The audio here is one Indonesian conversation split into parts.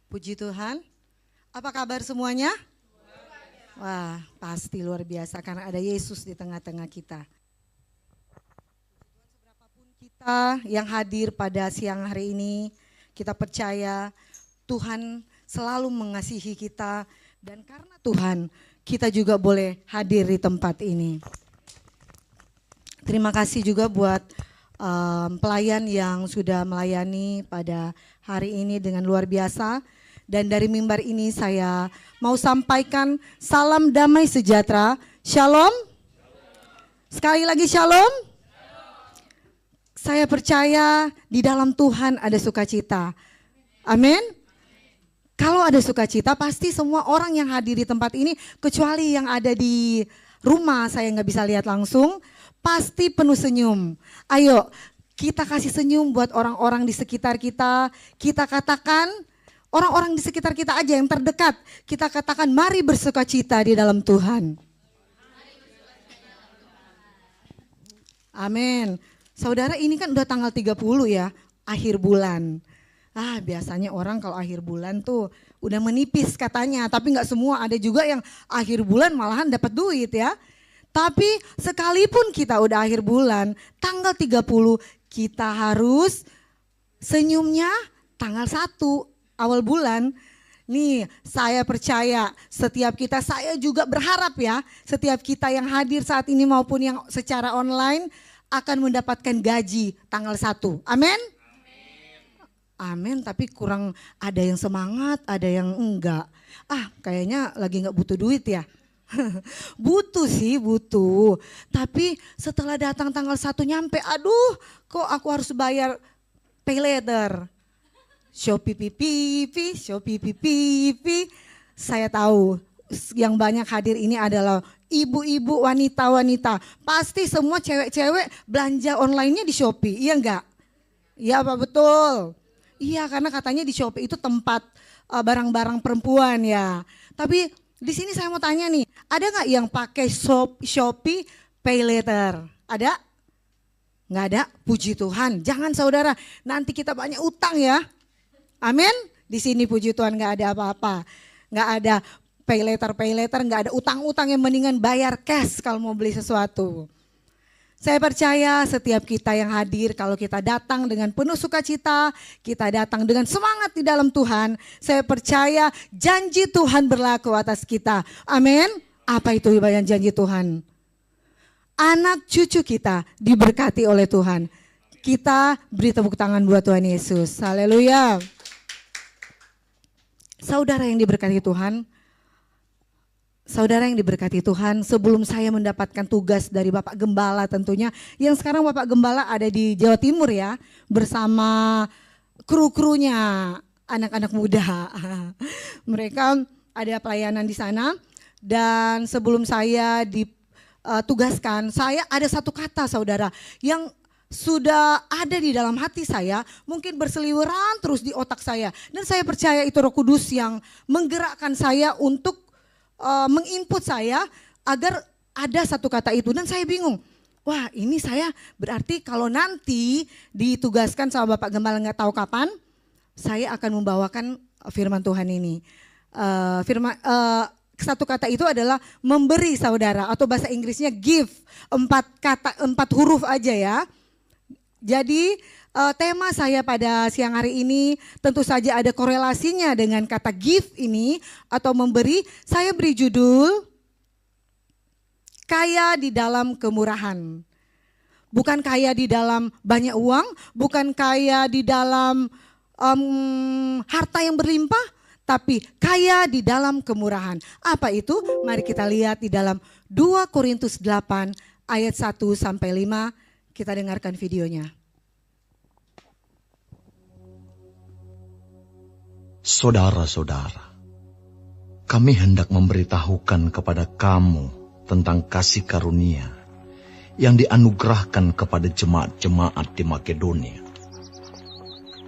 Puji Tuhan. Apa kabar semuanya? Wah, pasti luar biasa karena ada Yesus di tengah-tengah kita. Seberapapun kita yang hadir pada siang hari ini, kita percaya Tuhan selalu mengasihi kita dan karena Tuhan kita juga boleh hadir di tempat ini. Terima kasih juga buat pelayan yang sudah melayani pada hari ini dengan luar biasa. Dan dari mimbar ini saya mau sampaikan salam damai sejahtera. Shalom. Sekali lagi shalom. Saya percaya di dalam Tuhan ada sukacita. Amin. Kalau ada sukacita pasti semua orang yang hadir di tempat ini, kecuali yang ada di rumah saya nggak bisa lihat langsung, pasti penuh senyum. Ayo kita kasih senyum buat orang-orang di sekitar kita. Kita katakan, orang-orang di sekitar kita aja yang terdekat, kita katakan mari bersukacita di dalam Tuhan. Amin. Saudara, ini kan udah tanggal 30 ya, akhir bulan. Biasanya orang kalau akhir bulan tuh udah menipis katanya, tapi nggak semua, ada juga yang akhir bulan malahan dapat duit ya. Tapi sekalipun kita udah akhir bulan, tanggal 30 kita harus senyumnya tanggal 1 awal bulan. Nih saya percaya setiap kita, saya juga berharap ya, setiap kita yang hadir saat ini maupun yang secara online akan mendapatkan gaji tanggal 1. Amin? Amin, tapi kurang ada yang semangat, ada yang enggak. Kayaknya lagi enggak butuh duit ya. Butuh sih, butuh. Tapi setelah datang tanggal 1 nyampe, aduh kok aku harus bayar pay later. Shopee pipi. Saya tahu yang banyak hadir ini adalah ibu-ibu, wanita-wanita. Pasti semua cewek-cewek belanja online-nya di Shopee, iya enggak? Iya apa betul? Iya, karena katanya di Shopee itu tempat barang-barang perempuan ya. Tapi di sini saya mau tanya nih, ada nggak yang pakai Shopee Pay Later? Ada? Nggak ada? Puji Tuhan. Jangan saudara, nanti kita banyak utang ya. Amin. Di sini puji Tuhan nggak ada apa-apa, nggak ada pay later, nggak ada utang-utang, yang mendingan bayar cash kalau mau beli sesuatu. Saya percaya setiap kita yang hadir, kalau kita datang dengan penuh sukacita, kita datang dengan semangat di dalam Tuhan, saya percaya janji Tuhan berlaku atas kita. Amin. Apa itu ibadah janji Tuhan? Anak cucu kita diberkati oleh Tuhan. Kita beri tepuk tangan buat Tuhan Yesus. Haleluya. Saudara yang diberkati Tuhan, saudara yang diberkati Tuhan, sebelum saya mendapatkan tugas dari Bapak Gembala tentunya, yang sekarang Bapak Gembala ada di Jawa Timur ya, bersama kru-krunya, anak-anak muda. Mereka ada pelayanan di sana, dan sebelum saya ditugaskan, saya ada satu kata saudara, yang sudah ada di dalam hati saya, mungkin berseliweran terus di otak saya. Dan saya percaya itu Roh Kudus yang menggerakkan saya untuk menginput saya agar ada satu kata itu. Dan saya bingung, wah ini saya berarti kalau nanti ditugaskan sama Bapak Gembala nggak tahu kapan, saya akan membawakan firman Tuhan ini. Satu kata itu adalah memberi saudara, atau bahasa Inggrisnya give, 4 huruf aja ya. Jadi tema saya pada siang hari ini tentu saja ada korelasinya dengan kata give ini atau memberi. Saya beri judul kaya di dalam kemurahan. Bukan kaya di dalam banyak uang, bukan kaya di dalam harta yang berlimpah, tapi kaya di dalam kemurahan. Apa itu? Mari kita lihat di dalam 2 Korintus 8 ayat 1-5. Kita dengarkan videonya. Saudara-saudara, kami hendak memberitahukan kepada kamu tentang kasih karunia yang dianugerahkan kepada jemaat-jemaat di Makedonia.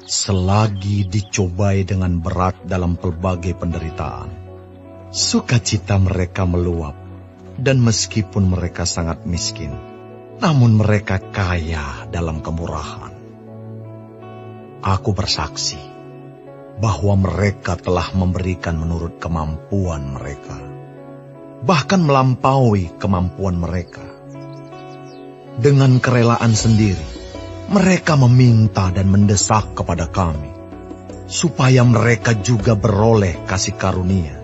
Selagi dicobai dengan berat dalam pelbagai penderitaan, sukacita mereka meluap, dan meskipun mereka sangat miskin, namun mereka kaya dalam kemurahan. Aku bersaksi bahwa mereka telah memberikan menurut kemampuan mereka, bahkan melampaui kemampuan mereka. Dengan kerelaan sendiri, mereka meminta dan mendesak kepada kami, supaya mereka juga beroleh kasih karunia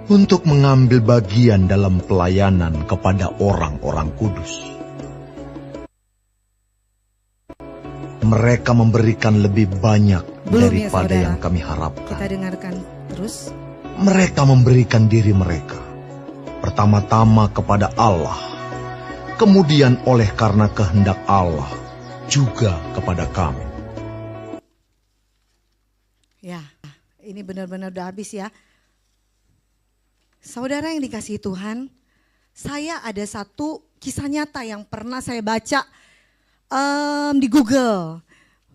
untuk mengambil bagian dalam pelayanan kepada orang-orang kudus. Mereka memberikan lebih banyak daripada yang kami harapkan. Kita dengarkan terus. Mereka memberikan diri mereka, pertama-tama kepada Allah, kemudian oleh karena kehendak Allah, juga kepada kami. Ya, ini benar-benar udah habis ya. Saudara yang dikasihi Tuhan, saya ada satu kisah nyata yang pernah saya baca di Google.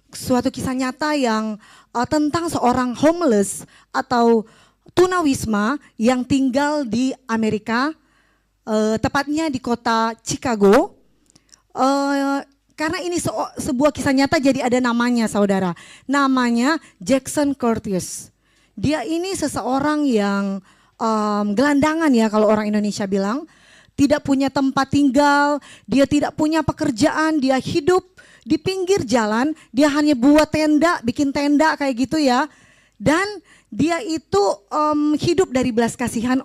Suatu kisah nyata yang tentang seorang homeless atau tunawisma yang tinggal di Amerika, tepatnya di kota Chicago. Karena ini sebuah kisah nyata jadi ada namanya saudara. Namanya Jackson Curtis. Dia ini seseorang yang gelandangan ya kalau orang Indonesia bilang. Tidak punya tempat tinggal, dia tidak punya pekerjaan, dia hidup di pinggir jalan, dia hanya buat tenda, bikin tenda kayak gitu ya. Dan dia itu hidup dari belas kasihan.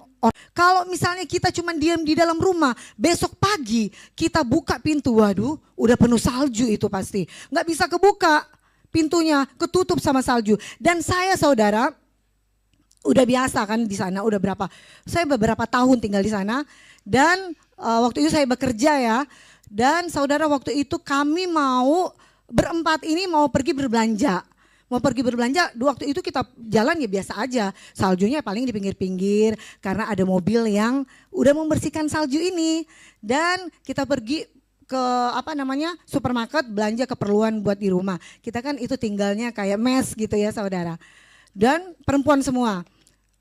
Kalau misalnya kita cuma diam di dalam rumah, besok pagi kita buka pintu, waduh udah penuh salju itu pasti. Nggak bisa kebuka pintunya, ketutup sama salju. Dan saya saudara, udah biasa kan di sana, saya beberapa tahun tinggal di sana. Dan waktu itu saya bekerja ya, dan saudara waktu itu kami mau berempat ini mau pergi berbelanja. Waktu itu kita jalan ya biasa aja, saljunya paling di pinggir-pinggir karena ada mobil yang udah membersihkan salju ini. Dan kita pergi ke supermarket belanja keperluan buat di rumah. Kita kan itu tinggalnya kayak mes gitu ya saudara. Dan perempuan semua.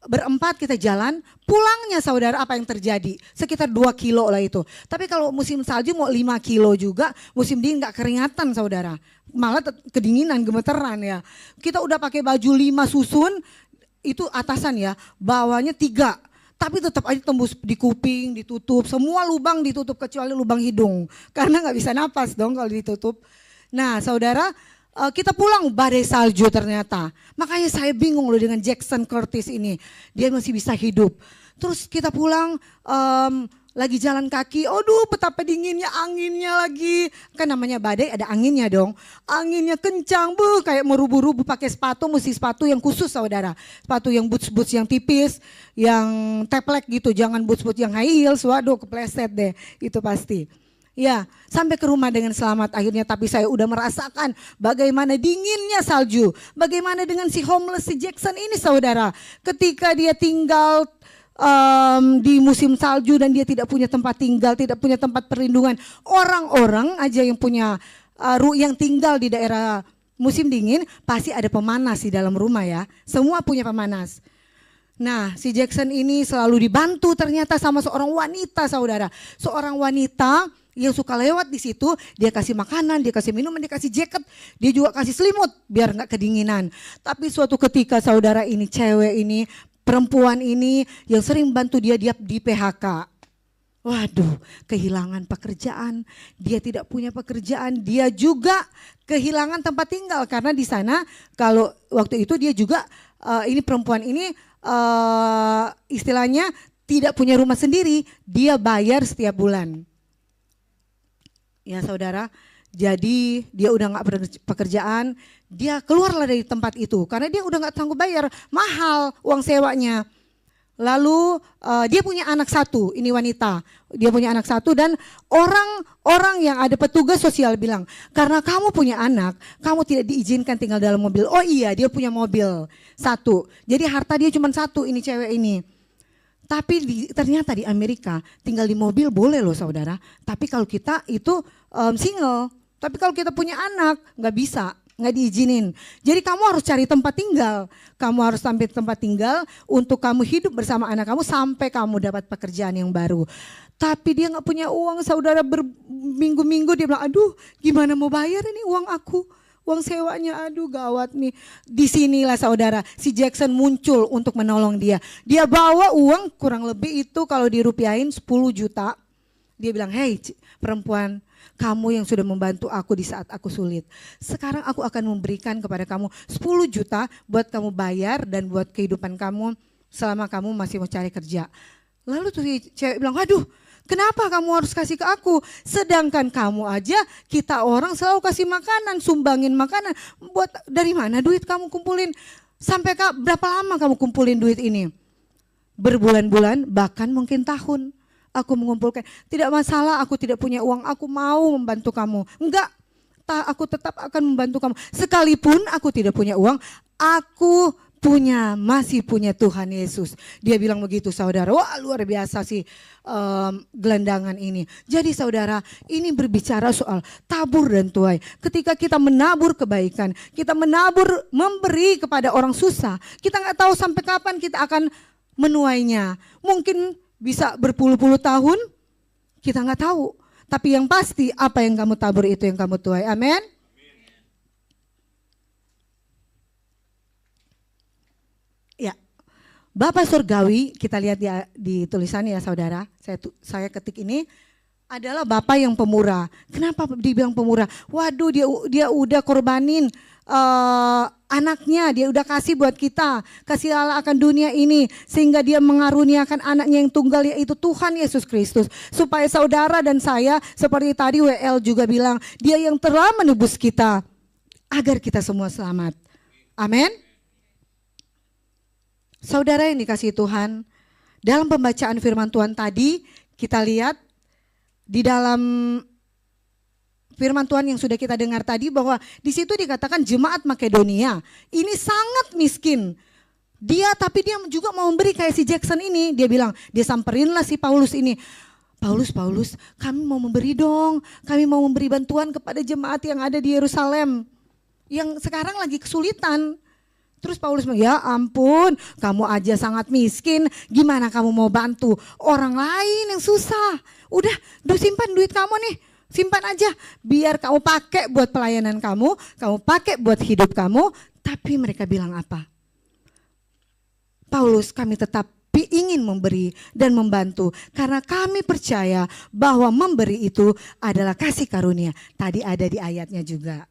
Berempat kita jalan, pulangnya saudara apa yang terjadi? Sekitar 2 kilo lah itu. Tapi kalau musim salju mau 5 kilo juga, musim dingin gak keringatan saudara. Malah kedinginan, gemeteran ya. Kita udah pakai baju 5 susun, itu atasan ya, bawahnya 3. Tapi tetap aja tembus di kuping, ditutup, semua lubang ditutup kecuali lubang hidung. Karena gak bisa napas dong kalau ditutup. Nah saudara, kita pulang badai salju ternyata. Makanya saya bingung loh dengan Jackson Curtis ini. Dia masih bisa hidup. Terus kita pulang lagi jalan kaki. Aduh betapa dinginnya, anginnya lagi. Kan namanya badai ada anginnya dong. Anginnya kencang, kayak merubuh-rubuh pakai sepatu. Mesti sepatu yang khusus saudara. Sepatu yang boots-boots yang tipis. Yang teplek gitu. Jangan boots-boots yang high heels. Waduh kepleset deh. Itu pasti. Ya, sampai ke rumah dengan selamat akhirnya, tapi saya udah merasakan bagaimana dinginnya salju. Bagaimana dengan si homeless si Jackson ini saudara. Ketika dia tinggal di musim salju dan dia tidak punya tempat tinggal, tidak punya tempat perlindungan. Orang-orang aja yang punya yang tinggal di daerah musim dingin pasti ada pemanas di dalam rumah ya. Semua punya pemanas. Nah si Jackson ini selalu dibantu ternyata sama seorang wanita saudara. Seorang wanita yang suka lewat di situ, dia kasih makanan, dia kasih minuman, dia kasih jaket, dia juga kasih selimut biar nggak kedinginan. Tapi suatu ketika saudara ini, cewek ini, perempuan ini yang sering bantu dia di PHK. Waduh, kehilangan pekerjaan, dia tidak punya pekerjaan, dia juga kehilangan tempat tinggal karena di sana kalau waktu itu dia juga ini perempuan ini istilahnya tidak punya rumah sendiri, dia bayar setiap bulan. Ya saudara, jadi dia udah gak pekerjaan, dia keluarlah dari tempat itu karena dia udah gak sanggup bayar, mahal uang sewanya. Lalu dia punya anak 1, ini wanita, dia punya anak 1 dan orang yang ada petugas sosial bilang, karena kamu punya anak, kamu tidak diizinkan tinggal dalam mobil. Oh iya, dia punya mobil 1, jadi harta dia cuma 1 ini cewek ini. Tapi ternyata di Amerika tinggal di mobil boleh loh saudara. Tapi kalau kita itu single. Tapi kalau kita punya anak nggak bisa, nggak diizinin. Jadi kamu harus cari tempat tinggal. Kamu harus sampai tempat tinggal untuk kamu hidup bersama anak kamu sampai kamu dapat pekerjaan yang baru. Tapi dia nggak punya uang saudara, berminggu-minggu dia bilang, aduh gimana mau bayar ini uang aku. uang sewanya, aduh gawat nih. Disinilah saudara, si Jackson muncul untuk menolong dia. Dia bawa uang kurang lebih itu kalau dirupiahin 10 juta. Dia bilang, hei perempuan, kamu yang sudah membantu aku di saat aku sulit. Sekarang aku akan memberikan kepada kamu 10 juta buat kamu bayar dan buat kehidupan kamu selama kamu masih mau cari kerja. Lalu tuh si cewek bilang, waduh, kenapa kamu harus kasih ke aku? Sedangkan kamu aja, kita orang selalu kasih makanan, sumbangin makanan. Buat dari mana duit kamu kumpulin? Sampai berapa lama kamu kumpulin duit ini? Berbulan-bulan, bahkan mungkin tahun. Aku mengumpulkan, tidak masalah aku tidak punya uang, aku mau membantu kamu. Enggak, aku tetap akan membantu kamu. Sekalipun aku tidak punya uang, aku masih punya Tuhan Yesus. Dia bilang begitu saudara. Wah luar biasa sih gelandangan ini. Jadi saudara, ini berbicara soal tabur dan tuai. Ketika kita menabur kebaikan, kita menabur memberi kepada orang susah, kita nggak tahu sampai kapan kita akan menuainya. Mungkin bisa berpuluh-puluh tahun, kita nggak tahu. Tapi yang pasti apa yang kamu tabur itu yang kamu tuai. Amin. Ya, Bapa Surgawi, kita lihat di tulisannya ya saudara, saya ketik ini, adalah Bapa yang pemurah. Kenapa dibilang pemurah? Waduh dia udah korbanin anaknya, dia udah kasih buat kita, kasih Allah akan dunia ini, sehingga dia mengaruniakan anaknya yang tunggal yaitu Tuhan Yesus Kristus. Supaya saudara dan saya, seperti tadi WL juga bilang, dia yang telah menebus kita, agar kita semua selamat. Amin. Saudara yang dikasihi Tuhan, dalam pembacaan firman Tuhan tadi kita lihat di dalam firman Tuhan yang sudah kita dengar tadi bahwa di situ dikatakan jemaat Makedonia ini sangat miskin. Tapi dia juga mau memberi kayak si Jackson ini. Dia bilang, dia samperinlah si Paulus ini. Paulus, kami mau memberi dong. Kami mau memberi bantuan kepada jemaat yang ada di Yerusalem yang sekarang lagi kesulitan. Terus Paulus bilang, ya ampun, kamu aja sangat miskin, gimana kamu mau bantu orang lain yang susah? Udah simpan duit kamu nih, simpan aja, biar kamu pakai buat pelayanan kamu pakai buat hidup kamu. Tapi mereka bilang apa? Paulus, kami tetap ingin memberi dan membantu, karena kami percaya bahwa memberi itu adalah kasih karunia. Tadi ada di ayatnya juga.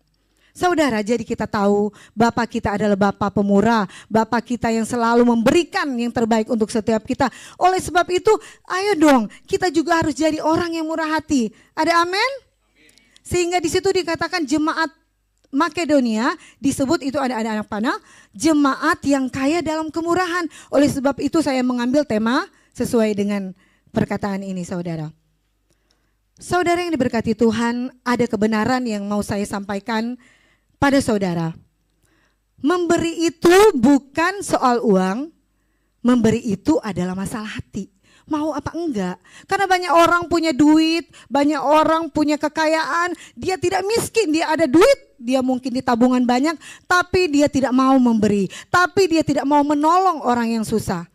Saudara, jadi kita tahu Bapa kita adalah Bapa pemurah, Bapa kita yang selalu memberikan yang terbaik untuk setiap kita. Oleh sebab itu, ayo dong kita juga harus jadi orang yang murah hati. Ada amin? Sehingga di situ dikatakan jemaat Makedonia disebut itu ada anak panah, jemaat yang kaya dalam kemurahan. Oleh sebab itu saya mengambil tema sesuai dengan perkataan ini saudara. Saudara yang diberkati Tuhan, ada kebenaran yang mau saya sampaikan pada saudara. Memberi itu bukan soal uang, memberi itu adalah masalah hati. Mau apa enggak? Karena banyak orang punya duit, banyak orang punya kekayaan, dia tidak miskin, dia ada duit, dia mungkin di tabungan banyak, tapi dia tidak mau memberi, tapi dia tidak mau menolong orang yang susah.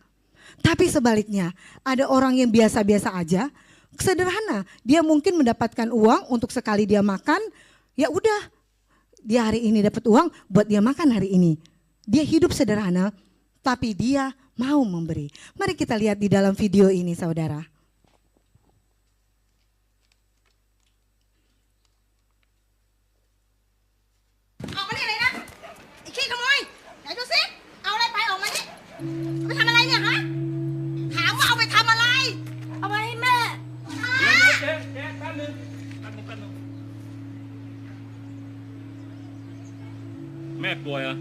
Tapi sebaliknya, ada orang yang biasa-biasa aja, sederhana, dia mungkin mendapatkan uang untuk sekali dia makan, ya udah, dia hari ini dapat uang buat dia makan hari ini. Dia hidup sederhana, tapi dia mau memberi. Mari kita lihat di dalam video ini saudara. Mẹ cười à?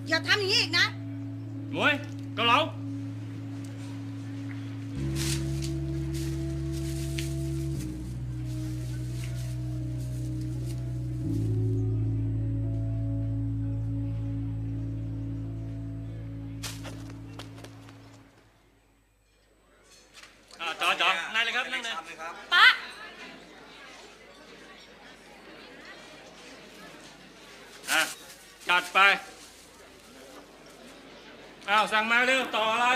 Giờทำอย่างนี้อีกนะ Muối, cao lẩu. Chọn, nay lên khắp, nâng lên. ป๊า จัดไปสั่งมาเร็วต่ออะไร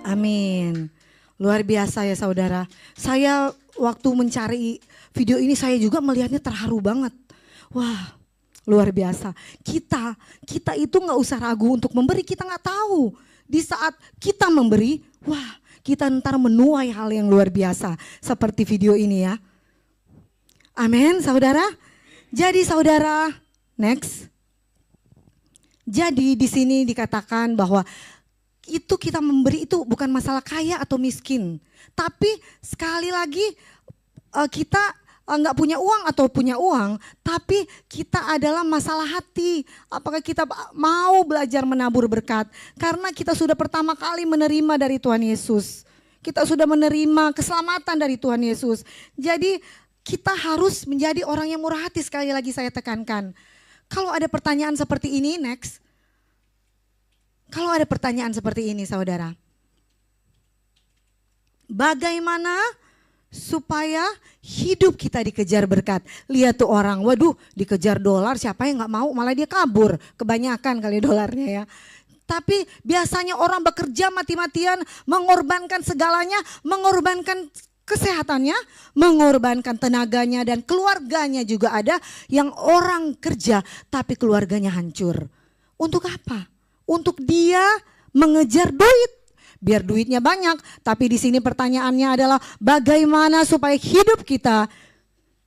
Amin. Luar biasa ya saudara. Saya waktu mencari video ini saya juga melihatnya terharu banget. Wah, luar biasa. Kita itu nggak usah ragu untuk memberi. Kita nggak tahu di saat kita memberi, wah kita ntar menuai hal yang luar biasa seperti video ini ya. Amin, saudara. Jadi saudara, next. Jadi di sini dikatakan bahwa itu kita memberi itu bukan masalah kaya atau miskin. Tapi sekali lagi kita nggak punya uang atau punya uang, tapi kita adalah masalah hati. Apakah kita mau belajar menabur berkat? Karena kita sudah pertama kali menerima dari Tuhan Yesus. Kita sudah menerima keselamatan dari Tuhan Yesus. Jadi kita harus menjadi orang yang murah hati, sekali lagi saya tekankan. Kalau ada pertanyaan seperti ini, next. Kalau ada pertanyaan seperti ini saudara. Bagaimana supaya hidup kita dikejar berkat? Lihat tuh orang, waduh dikejar dolar, siapa yang gak mau, malah dia kabur. Kebanyakan kali dolarnya ya. Tapi biasanya orang bekerja mati-matian, mengorbankan segalanya, mengorbankan kesehatannya, mengorbankan tenaganya dan keluarganya juga ada yang orang kerja tapi keluarganya hancur. Untuk apa? Untuk dia mengejar duit. Biar duitnya banyak, tapi di sini pertanyaannya adalah bagaimana supaya hidup kita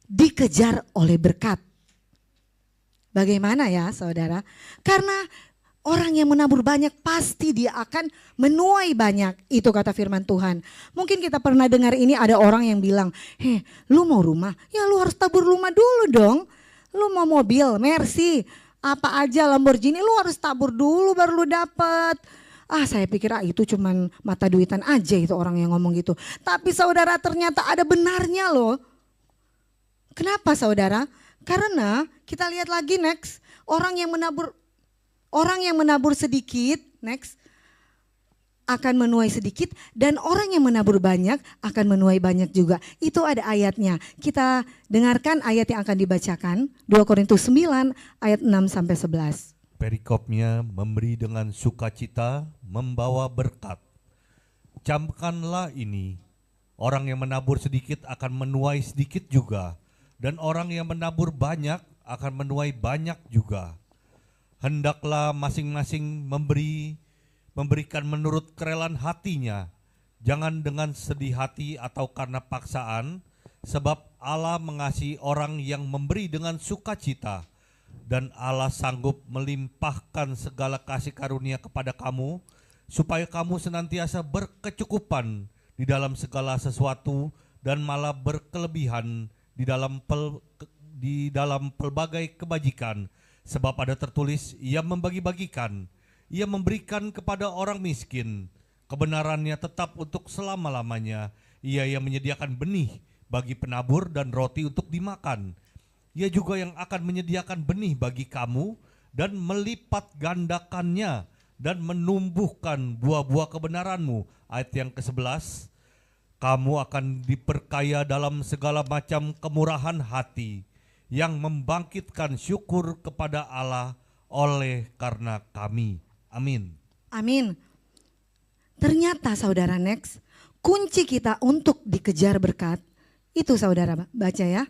dikejar oleh berkat. Bagaimana ya saudara? Karena orang yang menabur banyak pasti dia akan menuai banyak. Itu kata firman Tuhan. Mungkin kita pernah dengar ini ada orang yang bilang, lu mau rumah? Ya lu harus tabur rumah dulu dong. Lu mau mobil, Mercy, apa aja Lamborghini, lu harus tabur dulu baru lu dapet. Saya pikir itu cuman mata duitan aja itu orang yang ngomong gitu. Tapi saudara ternyata ada benarnya loh. Kenapa saudara? Karena kita lihat lagi next, orang yang menabur sedikit, next, akan menuai sedikit, dan orang yang menabur banyak akan menuai banyak juga. Itu ada ayatnya. Kita dengarkan ayat yang akan dibacakan, 2 Korintus 9 ayat 6-11. Perikopnya, memberi dengan sukacita membawa berkat. Camkanlah ini, orang yang menabur sedikit akan menuai sedikit juga, dan orang yang menabur banyak akan menuai banyak juga. Hendaklah masing-masing memberikan menurut kerelaan hatinya, jangan dengan sedih hati atau karena paksaan, sebab Allah mengasihi orang yang memberi dengan sukacita, dan Allah sanggup melimpahkan segala kasih karunia kepada kamu, supaya kamu senantiasa berkecukupan di dalam segala sesuatu dan malah berkelebihan di dalam pelbagai kebajikan. Sebab ada tertulis, ia membagi-bagikan, ia memberikan kepada orang miskin, kebenarannya tetap untuk selama-lamanya. Ia yang menyediakan benih bagi penabur dan roti untuk dimakan. Ia juga yang akan menyediakan benih bagi kamu dan melipat gandakannya dan menumbuhkan buah-buah kebenaranmu. Ayat yang ke-11, kamu akan diperkaya dalam segala macam kemurahan hati, yang membangkitkan syukur kepada Allah oleh karena kami. Amin. Amin. Ternyata saudara next, kunci kita untuk dikejar berkat, itu saudara baca ya.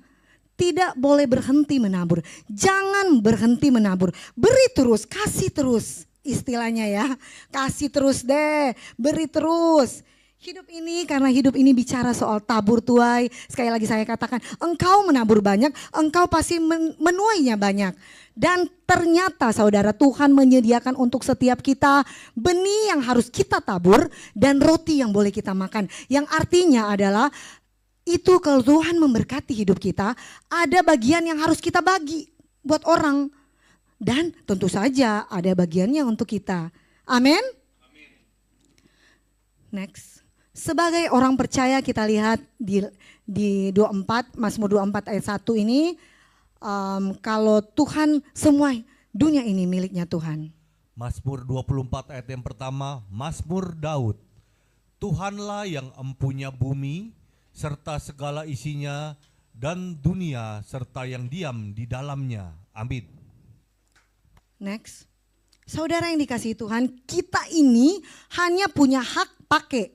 Tidak boleh berhenti menabur. Jangan berhenti menabur. Beri terus, kasih terus. Istilahnya ya, kasih terus deh, beri terus. Hidup ini, karena hidup ini bicara soal tabur tuai. Sekali lagi saya katakan, engkau menabur banyak, engkau pasti menuainya banyak. Dan ternyata saudara, Tuhan menyediakan untuk setiap kita benih yang harus kita tabur dan roti yang boleh kita makan. Yang artinya adalah itu kalau Tuhan memberkati hidup kita, ada bagian yang harus kita bagi buat orang. Dan tentu saja ada bagiannya untuk kita. Amin. Next. Sebagai orang percaya kita lihat di 24, Mazmur 24 ayat 1 ini, kalau Tuhan semua dunia ini miliknya Tuhan. Mazmur 24 ayat yang pertama, Mazmur Daud. Tuhanlah yang empunya bumi serta segala isinya dan dunia serta yang diam di dalamnya. Amin. Next. Saudara yang dikasihi Tuhan, kita ini hanya punya hak pakai.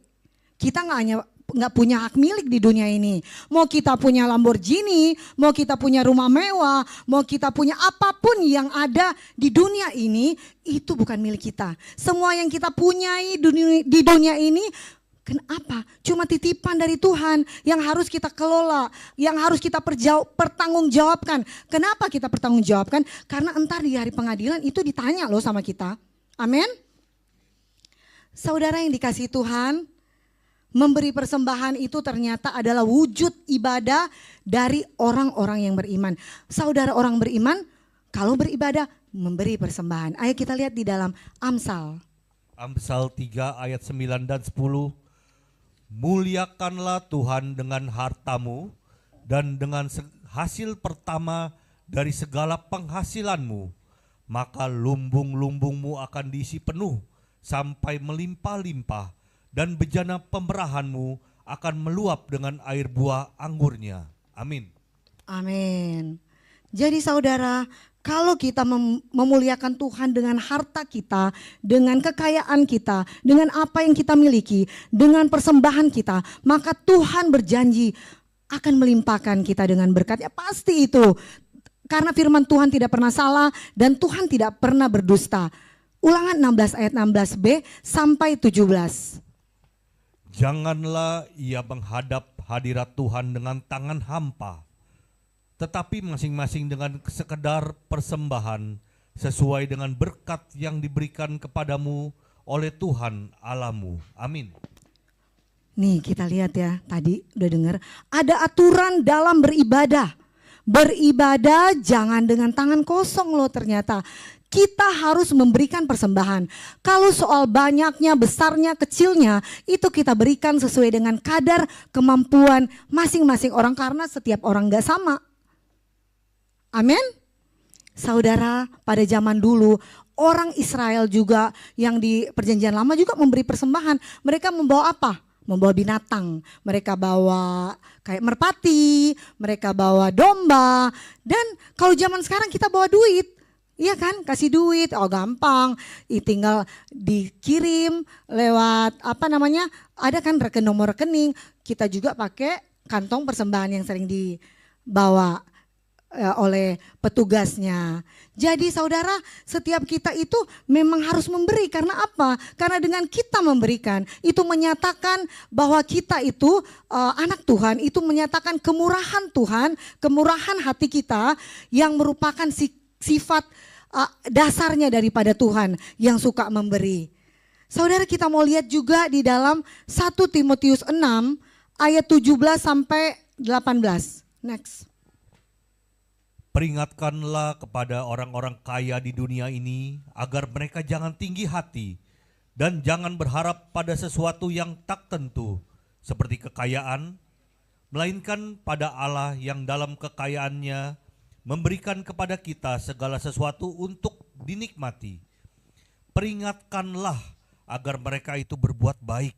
Kita nggak punya hak milik di dunia ini. Mau kita punya Lamborghini, mau kita punya rumah mewah, mau kita punya apapun yang ada di dunia ini, itu bukan milik kita. Semua yang kita punyai di dunia ini, kenapa? Cuma titipan dari Tuhan yang harus kita kelola, yang harus kita pertanggungjawabkan. Kenapa kita pertanggungjawabkan? Karena entar di hari pengadilan itu ditanya loh sama kita. Amin. Saudara yang dikasihi Tuhan, memberi persembahan itu ternyata adalah wujud ibadah dari orang-orang yang beriman. Saudara orang beriman, kalau beribadah memberi persembahan. Ayo kita lihat di dalam Amsal. Amsal 3 ayat 9 dan 10. Muliakanlah Tuhan dengan hartamu dan dengan hasil pertama dari segala penghasilanmu. Maka lumbung-lumbungmu akan diisi penuh sampai melimpah-limpah. Dan bejana pemerahanmu akan meluap dengan air buah anggurnya. Amin. Amin. Jadi saudara, kalau kita memuliakan Tuhan dengan harta kita, dengan kekayaan kita, dengan apa yang kita miliki, dengan persembahan kita, maka Tuhan berjanji akan melimpahkan kita dengan berkat-Nya. Pasti itu. Karena firman Tuhan tidak pernah salah dan Tuhan tidak pernah berdusta. Ulangan 16 ayat 16b sampai 17. Janganlah ia menghadap hadirat Tuhan dengan tangan hampa, tetapi masing-masing dengan sekedar persembahan sesuai dengan berkat yang diberikan kepadamu oleh Tuhan Allahmu. Amin. Nih kita lihat ya, tadi udah dengar, ada aturan dalam beribadah. Beribadah jangan dengan tangan kosong loh ternyata. Kita harus memberikan persembahan. Kalau soal banyaknya, besarnya, kecilnya, itu kita berikan sesuai dengan kadar kemampuan masing-masing orang. Karena setiap orang gak sama. Amin. Saudara, pada zaman dulu, orang Israel juga yang di perjanjian lama juga memberi persembahan. Mereka membawa apa? Membawa binatang. Mereka bawa kayak merpati, mereka bawa domba. Dan kalau zaman sekarang kita bawa duit. Iya kan, kasih duit, oh gampang, tinggal dikirim lewat ada kan nomor rekening. Kita juga pakai kantong persembahan yang sering dibawa oleh petugasnya. Jadi saudara, setiap kita itu memang harus memberi. Karena apa? Karena dengan kita memberikan, itu menyatakan bahwa kita itu anak Tuhan, itu menyatakan kemurahan Tuhan, kemurahan hati kita yang merupakan sifat dasarnya daripada Tuhan yang suka memberi. Saudara, kita mau lihat juga di dalam 1 Timotius 6 ayat 17 sampai 18. Next. Peringatkanlah kepada orang-orang kaya di dunia ini agar mereka jangan tinggi hati dan jangan berharap pada sesuatu yang tak tentu seperti kekayaan, melainkan pada Allah yang dalam kekayaannya memberikan kepada kita segala sesuatu untuk dinikmati. Peringatkanlah agar mereka itu berbuat baik,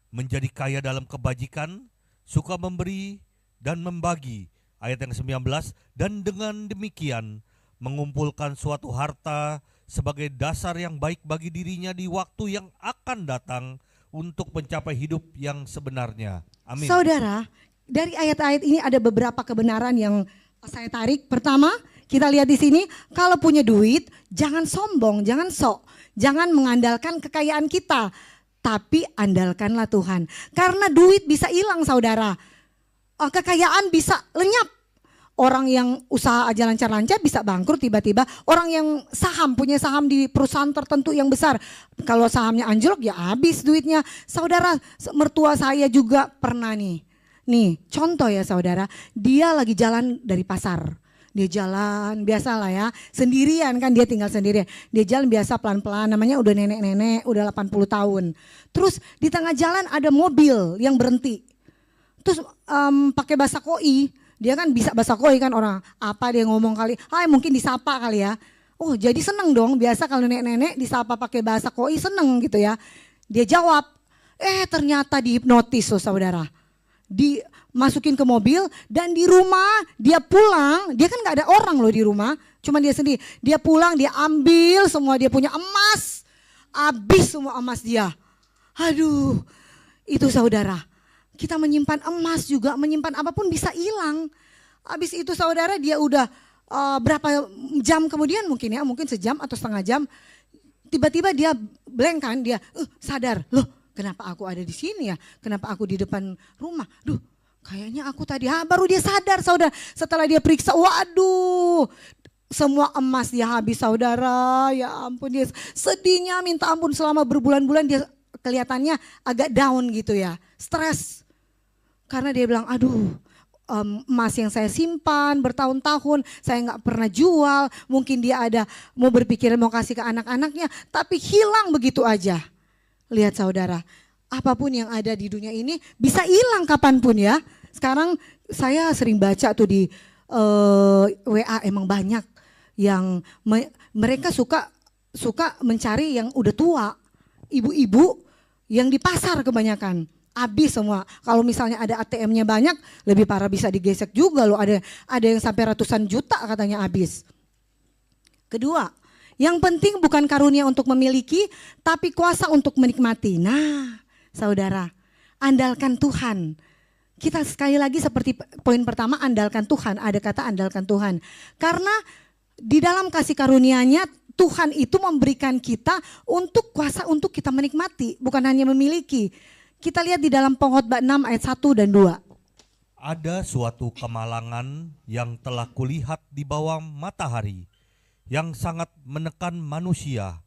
menjadi kaya dalam kebajikan, suka memberi dan membagi. Ayat yang 19, dan dengan demikian mengumpulkan suatu harta sebagai dasar yang baik bagi dirinya di waktu yang akan datang untuk mencapai hidup yang sebenarnya. Amin. Saudara, dari ayat-ayat ini ada beberapa kebenaran yang saya tarik. Pertama, kita lihat di sini, kalau punya duit jangan sombong, jangan sok, jangan mengandalkan kekayaan kita, tapi andalkanlah Tuhan. Karena duit bisa hilang saudara, kekayaan bisa lenyap. Orang yang usaha aja lancar-lancar bisa bangkrut tiba-tiba. Orang yang punya saham di perusahaan tertentu yang besar, kalau sahamnya anjlok ya habis duitnya. Saudara, mertua saya juga pernah nih, contoh ya saudara, dia lagi jalan dari pasar. Dia jalan biasa lah ya, sendirian kan, dia tinggal sendirian. Dia jalan biasa pelan-pelan, namanya udah nenek-nenek, udah 80 tahun. Terus di tengah jalan ada mobil yang berhenti. Terus pakai bahasa koi, dia kan bisa bahasa koi kan, orang apa dia ngomong kali, mungkin disapa kali ya. Oh jadi seneng dong, biasa kalau nenek-nenek disapa pakai bahasa koi seneng gitu ya. Dia jawab, ternyata dihipnotis saudara. Dimasukin ke mobil dan di rumah dia pulang, dia kan gak ada orang loh di rumah, Cuma dia sendiri. Dia pulang, dia ambil semua dia punya emas. Habis semua emas dia. Aduh, itu saudara. Kita menyimpan emas juga, menyimpan apapun bisa hilang. Habis itu saudara dia udah berapa jam kemudian mungkin sejam atau setengah jam. Tiba-tiba dia blank kan, dia sadar, loh kenapa aku ada di sini ya, kenapa aku di depan rumah, kayaknya aku tadi, baru dia sadar saudara, setelah dia periksa, waduh semua emas dia habis saudara, ya ampun dia sedihnya minta ampun selama berbulan-bulan dia kelihatannya agak down gitu ya, stres. Karena dia bilang aduh emas yang saya simpan bertahun-tahun saya nggak pernah jual, mungkin dia ada mau berpikiran mau kasih ke anak-anaknya tapi hilang begitu aja. Lihat saudara, apapun yang ada di dunia ini bisa hilang kapanpun ya. Sekarang saya sering baca tuh di WA emang banyak yang mereka suka mencari yang udah tua, ibu-ibu yang di pasar kebanyakan. Habis semua. Kalau misalnya ada ATM-nya banyak, lebih parah bisa digesek juga loh. Ada yang sampai ratusan juta katanya habis. Kedua, yang penting bukan karunia untuk memiliki, tapi kuasa untuk menikmati. Nah, saudara, andalkan Tuhan. Kita sekali lagi seperti poin pertama, andalkan Tuhan. Ada kata andalkan Tuhan. Karena di dalam kasih karunia-Nya, Tuhan itu memberikan kita untuk kuasa untuk kita menikmati, bukan hanya memiliki. Kita lihat di dalam Pengkhotbah 6 ayat 1 dan 2. Ada suatu kemalangan yang telah kulihat di bawah matahari, yang sangat menekan manusia.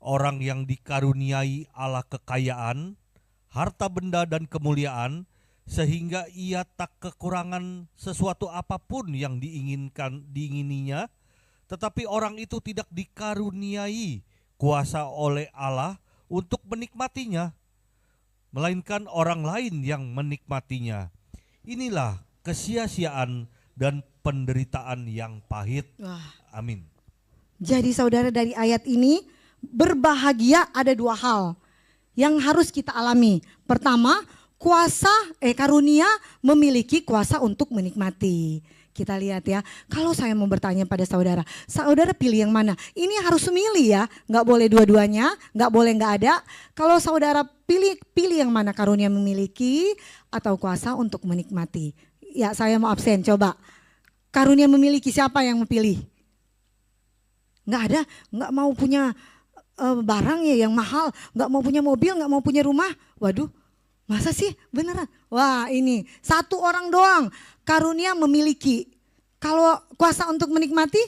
Orang yang dikaruniai Allah kekayaan, harta benda dan kemuliaan, sehingga ia tak kekurangan sesuatu apapun yang diingininya, tetapi orang itu tidak dikaruniai kuasa oleh Allah untuk menikmatinya, melainkan orang lain yang menikmatinya. Inilah kesia-siaan dan penderitaan yang pahit. Amin. Jadi saudara dari ayat ini, berbahagia ada dua hal yang harus kita alami. Pertama, karunia memiliki kuasa untuk menikmati. Kita lihat ya, kalau saya mau bertanya pada saudara, saudara pilih yang mana? Ini harus memilih ya, nggak boleh dua-duanya, nggak boleh nggak ada. Kalau saudara pilih yang mana, karunia memiliki atau kuasa untuk menikmati. Ya saya mau absen, coba. Karunia memiliki siapa yang mau pilih? Nggak ada, nggak mau punya barang ya yang mahal, nggak mau punya mobil, nggak mau punya rumah. Waduh, masa sih beneran? Wah ini, satu orang doang. Karunia memiliki. Kalau kuasa untuk menikmati?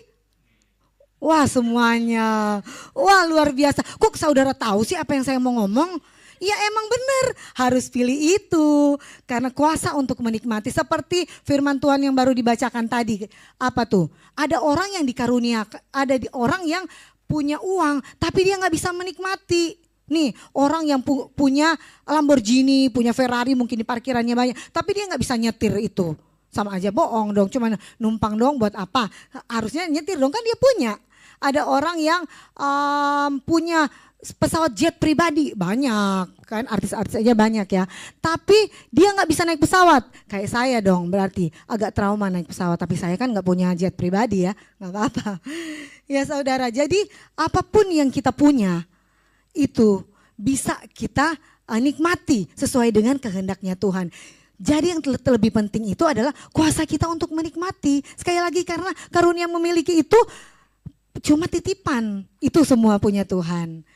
Wah semuanya. Wah luar biasa. Kok saudara tahu sih apa yang saya mau ngomong? Ya emang benar harus pilih itu. Karena kuasa untuk menikmati. Seperti firman Tuhan yang baru dibacakan tadi. Apa tuh? Ada orang yang dikarunia. Ada orang yang punya uang tapi dia gak bisa menikmati. Nih orang yang punya Lamborghini, punya Ferrari mungkin di parkirannya banyak. Tapi dia gak bisa nyetir itu. Sama aja bohong dong, cuma numpang dong buat apa? Harusnya nyetir dong, kan dia punya. Ada orang yang punya pesawat jet pribadi, banyak kan, artis-artis aja banyak ya. Tapi dia nggak bisa naik pesawat, kayak saya dong berarti agak trauma naik pesawat. Tapi saya kan nggak punya jet pribadi ya, nggak apa-apa. Ya saudara, jadi apapun yang kita punya itu bisa kita nikmati sesuai dengan kehendaknya Tuhan. Jadi yang terlebih penting itu adalah kuasa kita untuk menikmati. Sekali lagi karena karunia memiliki itu cuma titipan. Itu semua punya Tuhan.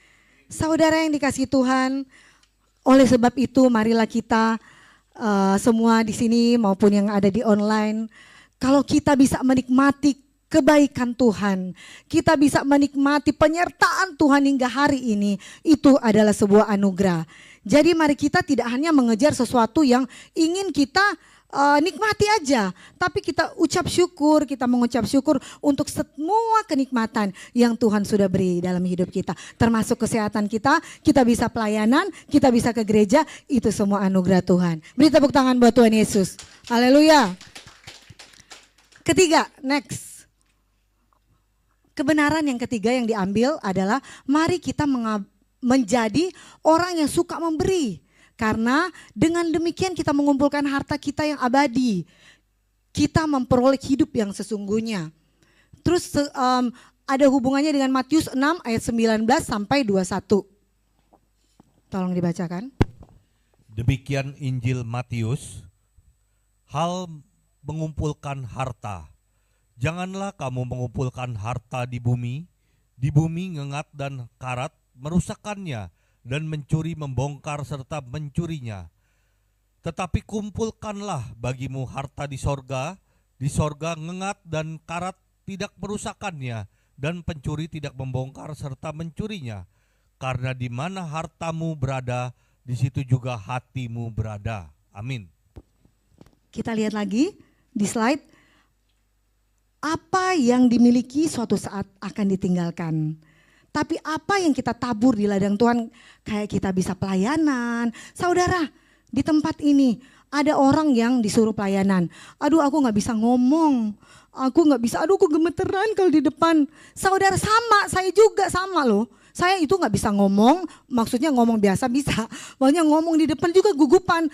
Saudara yang dikasihi Tuhan, oleh sebab itu marilah kita semua di sini maupun yang ada di online, kalau kita bisa menikmati kebaikan Tuhan, kita bisa menikmati penyertaan Tuhan hingga hari ini, itu adalah sebuah anugerah. Jadi mari kita tidak hanya mengejar sesuatu yang ingin kita nikmati aja, tapi kita mengucap syukur untuk semua kenikmatan yang Tuhan sudah beri dalam hidup kita. Termasuk kesehatan kita bisa pelayanan, kita bisa ke gereja, itu semua anugerah Tuhan. Beri tepuk tangan buat Tuhan Yesus. Haleluya. Ketiga, next. Kebenaran yang ketiga yang diambil adalah mari kita menjadi orang yang suka memberi. Karena dengan demikian kita mengumpulkan harta kita yang abadi. Kita memperoleh hidup yang sesungguhnya. Terus ada hubungannya dengan Matius 6 ayat 19 sampai 21. Tolong dibacakan. Demikian Injil Matius. Hal mengumpulkan harta. Janganlah kamu mengumpulkan harta di bumi ngengat dan karat merusakkannya, dan mencuri membongkar serta mencurinya. Tetapi kumpulkanlah bagimu harta di sorga ngengat dan karat tidak merusakkannya, dan pencuri tidak membongkar serta mencurinya. Karena di mana hartamu berada, di situ juga hatimu berada. Amin. Kita lihat lagi di slide. Apa yang dimiliki suatu saat akan ditinggalkan. Tapi apa yang kita tabur di ladang Tuhan, kayak kita bisa pelayanan. Saudara, di tempat ini ada orang yang disuruh pelayanan. Aduh, aku gak bisa ngomong. Aku gemeteran kalau di depan. Saudara, sama, saya juga sama loh. Saya itu gak bisa ngomong, maksudnya ngomong biasa bisa. Maksudnya ngomong di depan juga gugupan,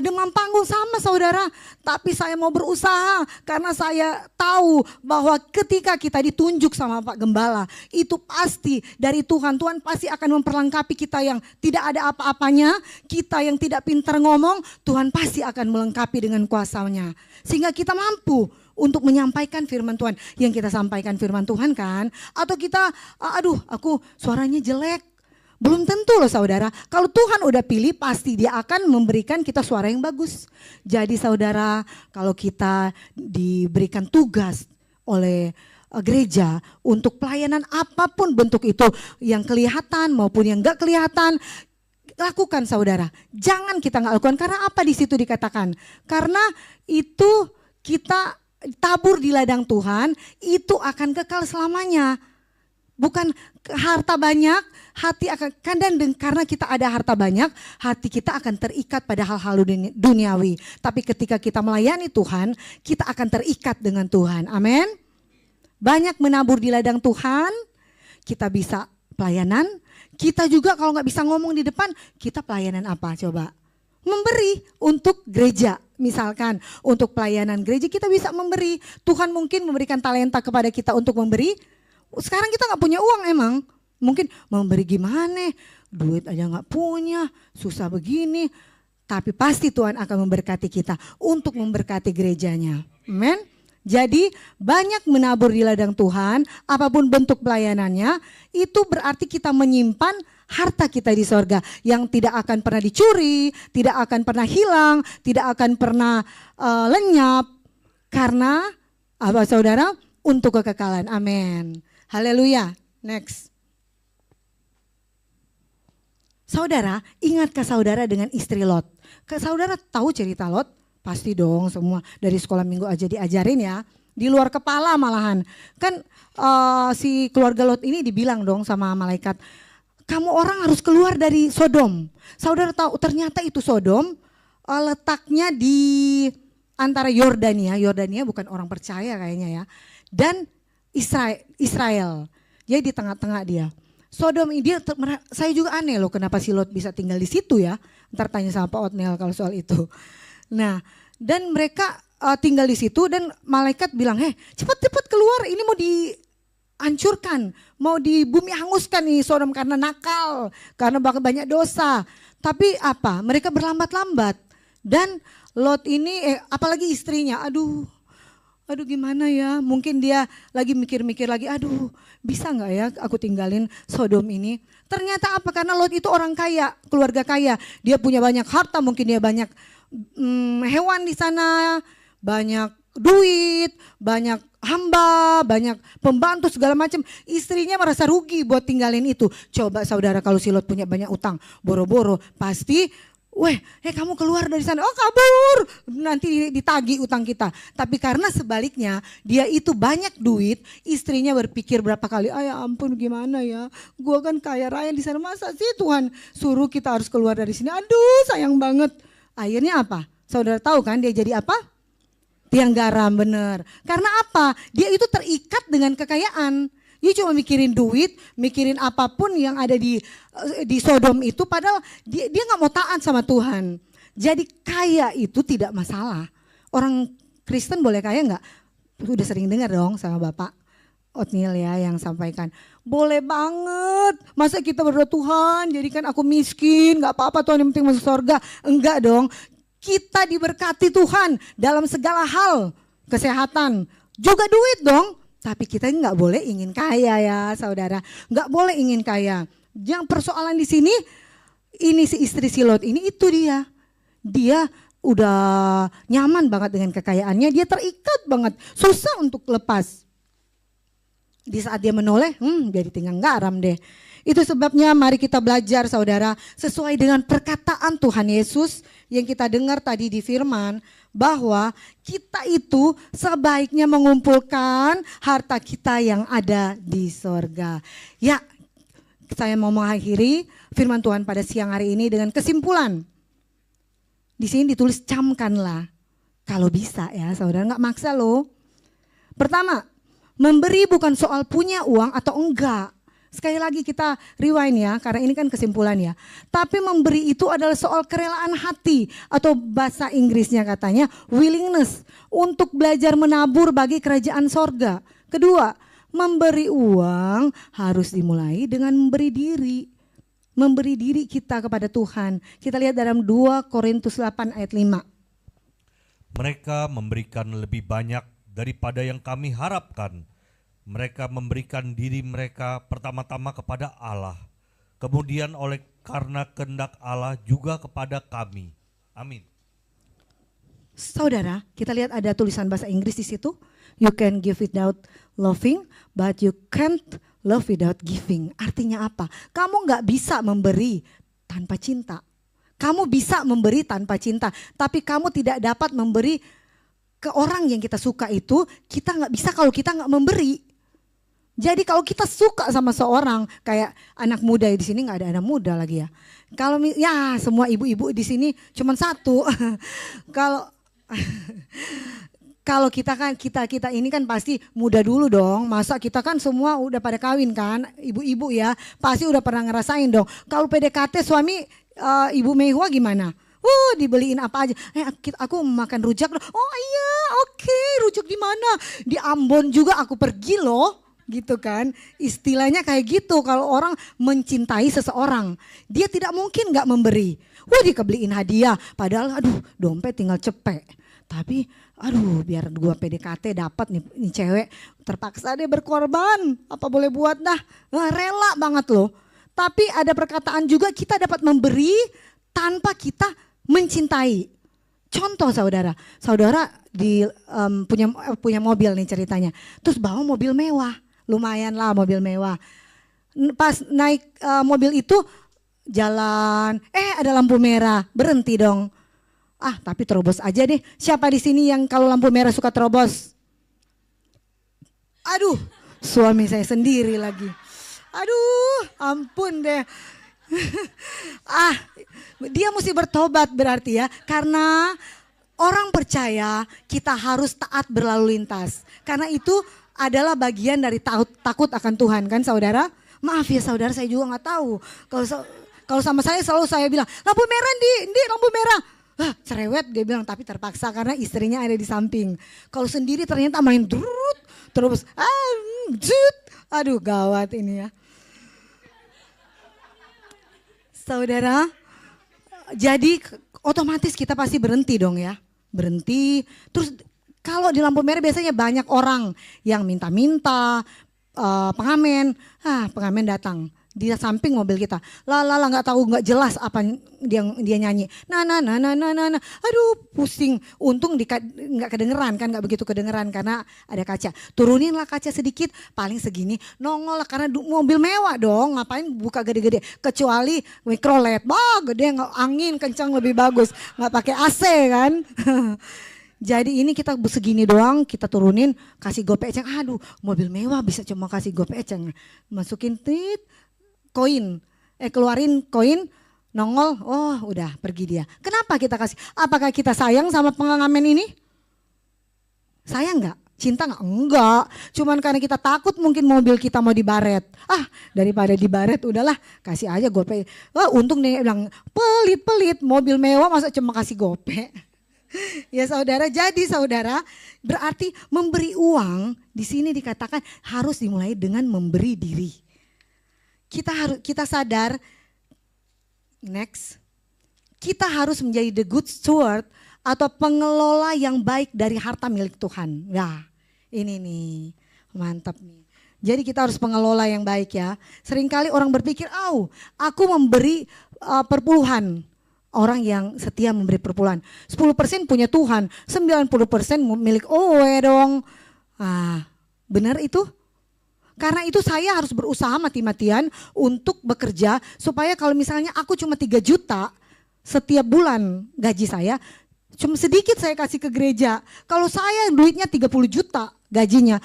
demam panggung sama saudara. Tapi saya mau berusaha karena saya tahu bahwa ketika kita ditunjuk sama Pak Gembala, itu pasti dari Tuhan. Tuhan pasti akan memperlengkapi kita yang tidak ada apa-apanya, kita yang tidak pintar ngomong, Tuhan pasti akan melengkapi dengan kuasa-Nya. Sehingga kita mampu untuk menyampaikan firman Tuhan. Yang kita sampaikan firman Tuhan kan. Atau kita, aduh aku suaranya jelek. Belum tentu loh saudara. Kalau Tuhan udah pilih pasti dia akan memberikan kita suara yang bagus. Jadi saudara, kalau kita diberikan tugas oleh gereja untuk pelayanan apapun bentuk itu. Yang kelihatan maupun yang gak kelihatan. Lakukan saudara. Jangan kita gak lakukan. Karena apa di situ dikatakan? Karena itu kita tabur di ladang Tuhan itu akan kekal selamanya. Bukan harta banyak, hati akan karena kita ada harta banyak, hati kita akan terikat pada hal-hal duniawi. Tapi ketika kita melayani Tuhan, kita akan terikat dengan Tuhan. Amin. Banyak menabur di ladang Tuhan, kita bisa pelayanan. Kita juga kalau nggak bisa ngomong di depan, kita pelayanan apa coba? Memberi untuk gereja. Misalkan untuk pelayanan gereja kita bisa memberi. Tuhan mungkin memberikan talenta kepada kita untuk memberi. Sekarang kita gak punya uang emang. Mungkin memberi gimana, duit aja gak punya, susah begini. Tapi pasti Tuhan akan memberkati kita untuk memberkati gerejanya. Amen. Jadi banyak menabur di ladang Tuhan, apapun bentuk pelayanannya, itu berarti kita menyimpan harta kita di sorga yang tidak akan pernah dicuri, tidak akan pernah hilang, tidak akan pernah lenyap. Karena apa saudara? Untuk kekekalan. Amin. Haleluya. Next. Saudara, ingatkah saudara dengan istri Lot? Saudara tahu cerita Lot? Pasti dong, semua dari sekolah minggu aja diajarin ya. Di luar kepala malahan. Kan si keluarga Lot ini dibilang dong sama malaikat, kamu orang harus keluar dari Sodom. Saudara tahu ternyata itu Sodom letaknya di antara Yordania. Yordania bukan orang percaya kayaknya ya. Dan Israel. Jadi di tengah-tengah dia. Sodom ini saya juga aneh loh kenapa si Lot bisa tinggal di situ ya. Ntar tanya sama Pak Otnel kalau soal itu. Nah, dan mereka tinggal di situ dan malaikat bilang, cepat-cepat keluar, ini mau dihancurkan, mau di bumi hanguskan nih Sodom karena nakal, karena banyak dosa. Tapi apa? Mereka berlambat-lambat dan Lot ini, apalagi istrinya, aduh gimana ya, mungkin dia lagi mikir-mikir lagi, aduh bisa gak ya aku tinggalin Sodom ini. Ternyata apa? Karena Lot itu orang kaya, keluarga kaya, dia punya banyak harta, mungkin dia banyak hewan di sana, banyak duit, banyak hamba, banyak pembantu segala macam. Istrinya merasa rugi buat tinggalin itu. Coba saudara kalau si Lot punya banyak utang, boro-boro pasti kamu keluar dari sana, oh kabur, nanti ditagih utang kita. Tapi karena sebaliknya dia itu banyak duit, istrinya berpikir berapa kali, ya ampun gimana ya, gua kan kaya raya di sana, masa sih Tuhan suruh kita harus keluar dari sini, aduh sayang banget. Akhirnya apa? Saudara tahu kan dia jadi apa? Tiang garam, bener. Karena apa? Dia itu terikat dengan kekayaan. Dia cuma mikirin duit, mikirin apapun yang ada di Sodom itu, padahal dia nggak mau taat sama Tuhan. Jadi kaya itu tidak masalah. Orang Kristen boleh kaya nggak? Udah sering dengar dong sama Bapak. Otniel ya yang sampaikan. Boleh banget. Masa kita berdoa Tuhan jadikan aku miskin. Gak apa-apa Tuhan yang penting masuk surga. Enggak dong. Kita diberkati Tuhan dalam segala hal. Kesehatan. Juga duit dong. Tapi kita nggak boleh ingin kaya ya saudara. Nggak boleh ingin kaya. Yang persoalan di sini. Ini si istri si Lot ini itu dia. Dia udah nyaman banget dengan kekayaannya. Dia terikat banget. Susah untuk lepas. Di saat dia menoleh, jadi tinggal garam deh. Itu sebabnya mari kita belajar saudara sesuai dengan perkataan Tuhan Yesus yang kita dengar tadi di firman bahwa kita itu sebaiknya mengumpulkan harta kita yang ada di sorga. Ya, saya mau mengakhiri firman Tuhan pada siang hari ini dengan kesimpulan. Di sini ditulis camkanlah kalau bisa ya saudara, nggak maksa loh. Pertama, memberi bukan soal punya uang atau enggak. Sekali lagi kita rewind ya, karena ini kan kesimpulan ya. Tapi memberi itu adalah soal kerelaan hati atau bahasa Inggrisnya katanya willingness untuk belajar menabur bagi kerajaan sorga. Kedua, memberi uang harus dimulai dengan memberi diri. Memberi diri kita kepada Tuhan. Kita lihat dalam 2 Korintus 8 ayat 5. Mereka memberikan lebih banyak daripada yang kami harapkan. Mereka memberikan diri mereka pertama-tama kepada Allah, kemudian oleh karena kehendak Allah juga kepada kami. Amin. Saudara, kita lihat ada tulisan bahasa Inggris di situ. You can give without loving, but you can't love without giving. Artinya apa? Kamu nggak bisa memberi tanpa cinta. Kamu bisa memberi tanpa cinta, tapi kamu tidak dapat memberi ke orang yang kita suka itu. Kita nggak bisa kalau kita nggak memberi. Jadi kalau kita suka sama seorang, kayak anak muda di sini nggak ada anak muda lagi ya. Kalau ya semua ibu-ibu di sini cuma satu. Kalau kita ini kan pasti muda dulu dong. Masa kita kan semua udah pada kawin kan, ibu-ibu ya, pasti udah pernah ngerasain dong. Kalau PDKT suami Ibu Mehua gimana? Dibeliin apa aja. Aku makan rujak. Oh iya, oke, rujak di mana? Di Ambon juga aku pergi loh. Gitu kan, istilahnya kayak gitu. Kalau orang mencintai seseorang, dia tidak mungkin gak memberi. Dikebeliin hadiah, padahal aduh dompet tinggal cepet. Tapi aduh biar gua PDKT dapat nih cewek, terpaksa deh berkorban. Apa boleh buat dah, rela banget loh. Tapi ada perkataan juga kita dapat memberi tanpa kita mencintai. Contoh saudara punya mobil nih ceritanya, terus bawa mobil mewah. Lumayan lah mobil mewah. Pas naik mobil itu jalan, ada lampu merah, berhenti dong. Tapi terobos aja deh. Siapa di sini yang kalau lampu merah suka terobos? Aduh, suami saya sendiri lagi. Aduh, ampun deh. Dia mesti bertobat berarti ya, karena orang percaya kita harus taat berlalu lintas. Karena itu adalah bagian dari takut akan Tuhan kan saudara. Maaf ya saudara, saya juga nggak tahu. Kalau sama saya selalu saya bilang lampu merah di lampu merah. Cerewet dia bilang, tapi terpaksa karena istrinya ada di samping. Kalau sendiri ternyata main terus aduh gawat ini ya. Saudara, jadi otomatis kita pasti berhenti dong ya. Berhenti terus. Kalau di lampu merah biasanya banyak orang yang minta-minta, pengamen. Pengamen datang di samping mobil kita. Nggak tahu, nggak jelas apa dia nyanyi. Nah. Aduh pusing. Untung nggak kedengeran kan, nggak begitu kedengeran karena ada kaca. Turuninlah kaca sedikit, paling segini. Nongol lah karena mobil mewah dong. Ngapain buka gede-gede? Kecuali mikrolet, gede, angin kencang lebih bagus. Nggak pakai AC kan. Jadi ini kita segini doang, kita turunin, kasih gopeceng. Aduh, mobil mewah bisa cuma kasih gopeceng. Masukin koin, keluarin koin, nongol, udah pergi dia. Kenapa kita kasih? Apakah kita sayang sama pengamen ini? Sayang nggak? Cinta nggak? Enggak. Cuman karena kita takut mungkin mobil kita mau dibaret. Daripada dibaret udahlah kasih aja gope. Untung dia bilang pelit mobil mewah masa cuma kasih gope. Ya saudara, jadi saudara berarti memberi uang di sini dikatakan harus dimulai dengan memberi diri. Kita sadar, next, kita harus menjadi the good steward atau pengelola yang baik dari harta milik Tuhan. Nah, ini nih, mantap nih. Jadi kita harus pengelola yang baik ya. Seringkali orang berpikir, aku memberi perpuluhan. Orang yang setia memberi perpuluhan. 10% punya Tuhan, 90% milik Owe dong. Benar itu? Karena itu saya harus berusaha mati-matian untuk bekerja supaya kalau misalnya aku cuma 3 juta setiap bulan gaji saya, cuma sedikit saya kasih ke gereja. Kalau saya duitnya 30 juta gajinya,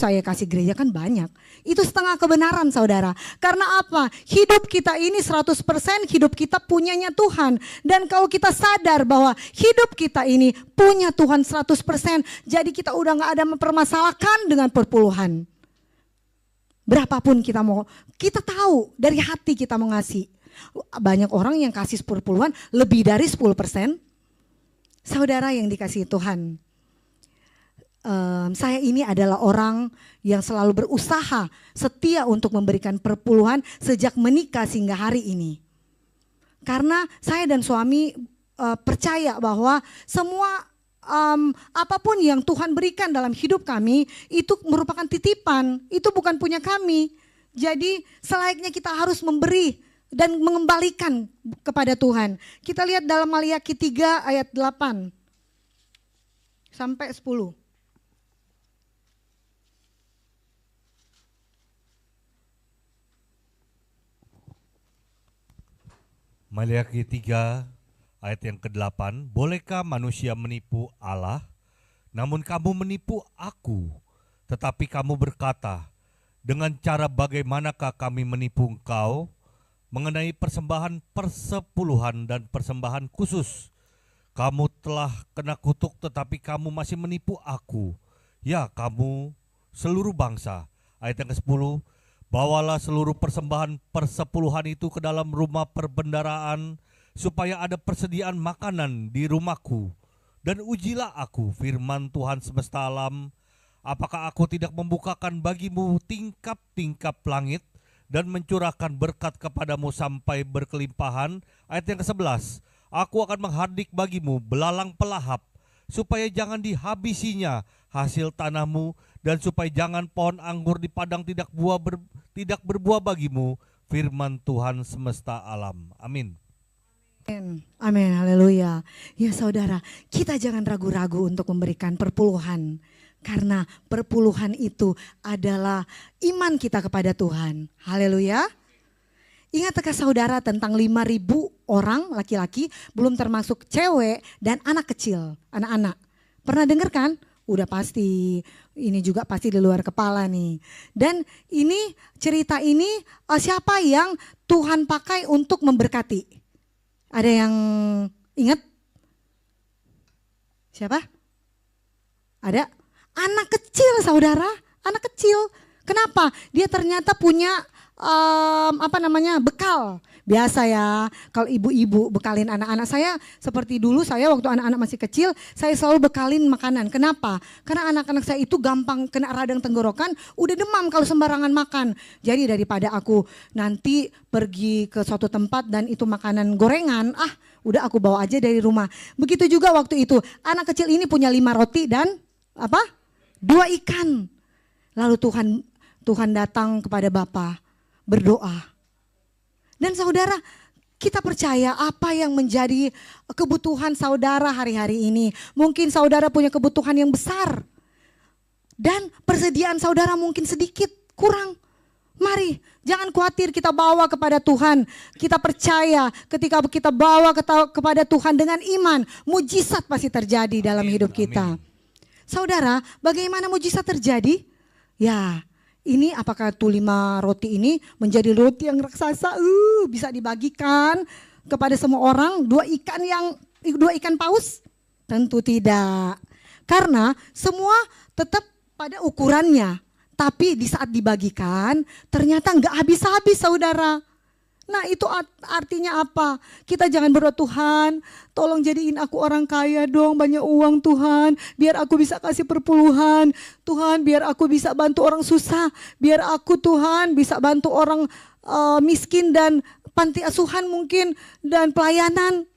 saya kasih gereja kan banyak. Itu setengah kebenaran saudara. Karena apa? Hidup kita ini 100% hidup kita punyanya Tuhan. Dan kalau kita sadar bahwa hidup kita ini punya Tuhan 100%, jadi kita udah gak ada mempermasalahkan dengan perpuluhan. Berapapun kita mau, kita tahu dari hati kita mau ngasih. Banyak orang yang kasih perpuluhan lebih dari 10%. Saudara yang dikasihi Tuhan. Saya ini adalah orang yang selalu berusaha setia untuk memberikan perpuluhan sejak menikah hingga hari ini. Karena saya dan suami percaya bahwa semua apapun yang Tuhan berikan dalam hidup kami itu merupakan titipan, itu bukan punya kami. Jadi selayaknya kita harus memberi dan mengembalikan kepada Tuhan. Kita lihat dalam Maliaki 3 ayat 8 sampai 10. Maliaki 3 ayat yang ke-8, bolehkah manusia menipu Allah? Namun kamu menipu aku. Tetapi kamu berkata, dengan cara bagaimanakah kami menipu engkau? Mengenai persembahan persepuluhan dan persembahan khusus. Kamu telah kena kutuk tetapi kamu masih menipu aku. Ya kamu seluruh bangsa. Ayat yang ke-10, bawalah seluruh persembahan persepuluhan itu ke dalam rumah perbendaraan, supaya ada persediaan makanan di rumahku. Dan ujilah aku, firman Tuhan semesta alam, apakah aku tidak membukakan bagimu tingkap-tingkap langit, dan mencurahkan berkat kepadamu sampai berkelimpahan. Ayat yang ke-11, aku akan menghardik bagimu belalang pelahap, supaya jangan dihabisinya hasil tanahmu, dan supaya jangan pohon anggur di padang tidak berbuah bagimu, firman Tuhan semesta alam. Amin. Amin, haleluya. Ya saudara, kita jangan ragu-ragu untuk memberikan perpuluhan. Karena perpuluhan itu adalah iman kita kepada Tuhan. Haleluya. Ingatkah saudara tentang 5.000 orang laki-laki, belum termasuk cewek dan anak kecil, anak-anak. Pernah dengar kan? Udah pasti, ini juga pasti di luar kepala nih. Dan ini cerita ini siapa yang Tuhan pakai untuk memberkati? Ada yang ingat? Siapa? Ada? Anak kecil saudara, anak kecil. Kenapa? Dia ternyata punya bekal. Biasa ya, kalau ibu-ibu bekalin anak-anak saya, seperti dulu saya waktu anak-anak masih kecil, saya selalu bekalin makanan. Kenapa? Karena anak-anak saya itu gampang kena radang tenggorokan, udah demam kalau sembarangan makan. Jadi daripada aku nanti pergi ke suatu tempat dan itu makanan gorengan, udah aku bawa aja dari rumah. Begitu juga waktu itu, anak kecil ini punya 5 roti dan 2 ikan. Lalu Tuhan datang kepada Bapa, berdoa. Dan saudara, kita percaya apa yang menjadi kebutuhan saudara hari-hari ini. Mungkin saudara punya kebutuhan yang besar. Dan persediaan saudara mungkin sedikit, kurang. Mari, jangan khawatir, kita bawa kepada Tuhan. Kita percaya ketika kita bawa kepada Tuhan dengan iman, mujizat pasti terjadi dalam hidup kita. Saudara, bagaimana mujizat terjadi? Ya, ini apakah tuh 5 roti ini menjadi roti yang raksasa, bisa dibagikan kepada semua orang, 2 ikan paus? Tentu tidak. Karena semua tetap pada ukurannya. Tapi di saat dibagikan ternyata nggak habis-habis saudara. Nah itu artinya apa? Kita jangan berdoa, Tuhan tolong jadiin aku orang kaya dong, banyak uang Tuhan. Biar aku bisa kasih perpuluhan. Tuhan biar aku bisa bantu orang susah. Biar aku Tuhan bisa bantu orang miskin dan panti asuhan mungkin. Dan pelayanan.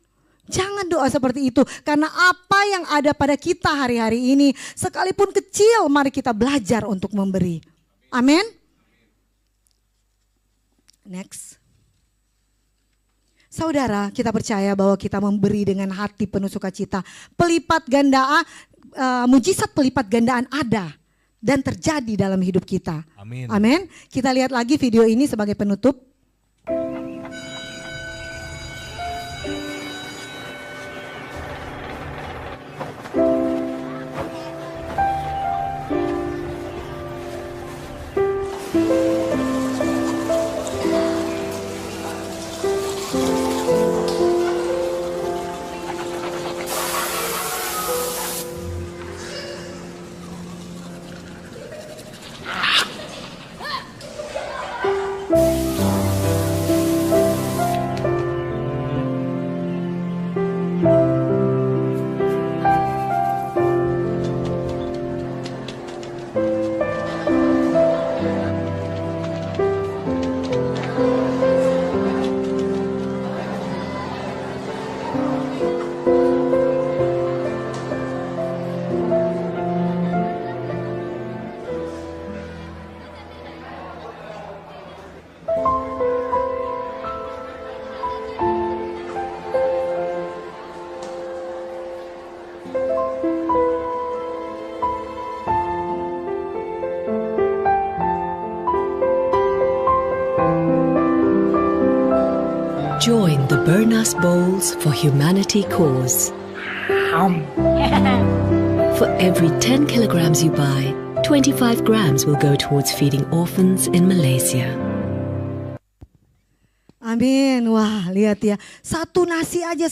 Jangan doa seperti itu. Karena apa yang ada pada kita hari-hari ini, sekalipun kecil, mari kita belajar untuk memberi. Amin. Next. Saudara, kita percaya bahwa kita memberi dengan hati penuh sukacita. Pelipat gandaan, mujizat pelipat gandaan ada dan terjadi dalam hidup kita. Amin. Amin. Kita lihat lagi video ini sebagai penutup. Join the Bernas Bowls for Humanity cause. For every 10 kilograms you buy, 25 grams will go towards feeding orphans in Malaysia. Amin. Wah, lihat ya. Satu nasi aja,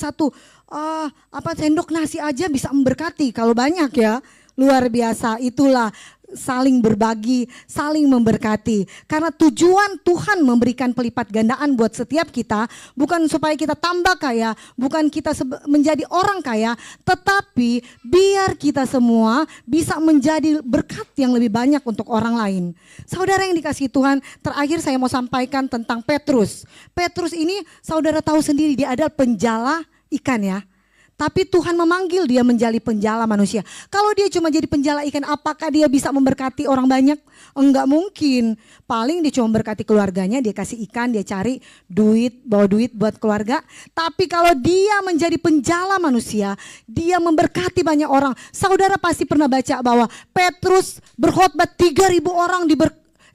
sendok nasi aja bisa memberkati. Kalau banyak ya, luar biasa. Itulah saling berbagi, saling memberkati. Karena tujuan Tuhan memberikan pelipat gandaan buat setiap kita, bukan supaya kita tambah kaya, bukan kita menjadi orang kaya, tetapi biar kita semua bisa menjadi berkat yang lebih banyak untuk orang lain. Saudara yang dikasihi Tuhan, terakhir saya mau sampaikan tentang Petrus. Petrus ini saudara tahu sendiri, dia adalah penjala ikan ya. Tapi Tuhan memanggil dia menjadi penjala manusia. Kalau dia cuma jadi penjala ikan, apakah dia bisa memberkati orang banyak? Enggak mungkin. Paling dia cuma memberkati keluarganya, dia kasih ikan, dia cari duit, bawa duit buat keluarga. Tapi kalau dia menjadi penjala manusia, dia memberkati banyak orang. Saudara pasti pernah baca bahwa Petrus berkhotbah 3.000 orang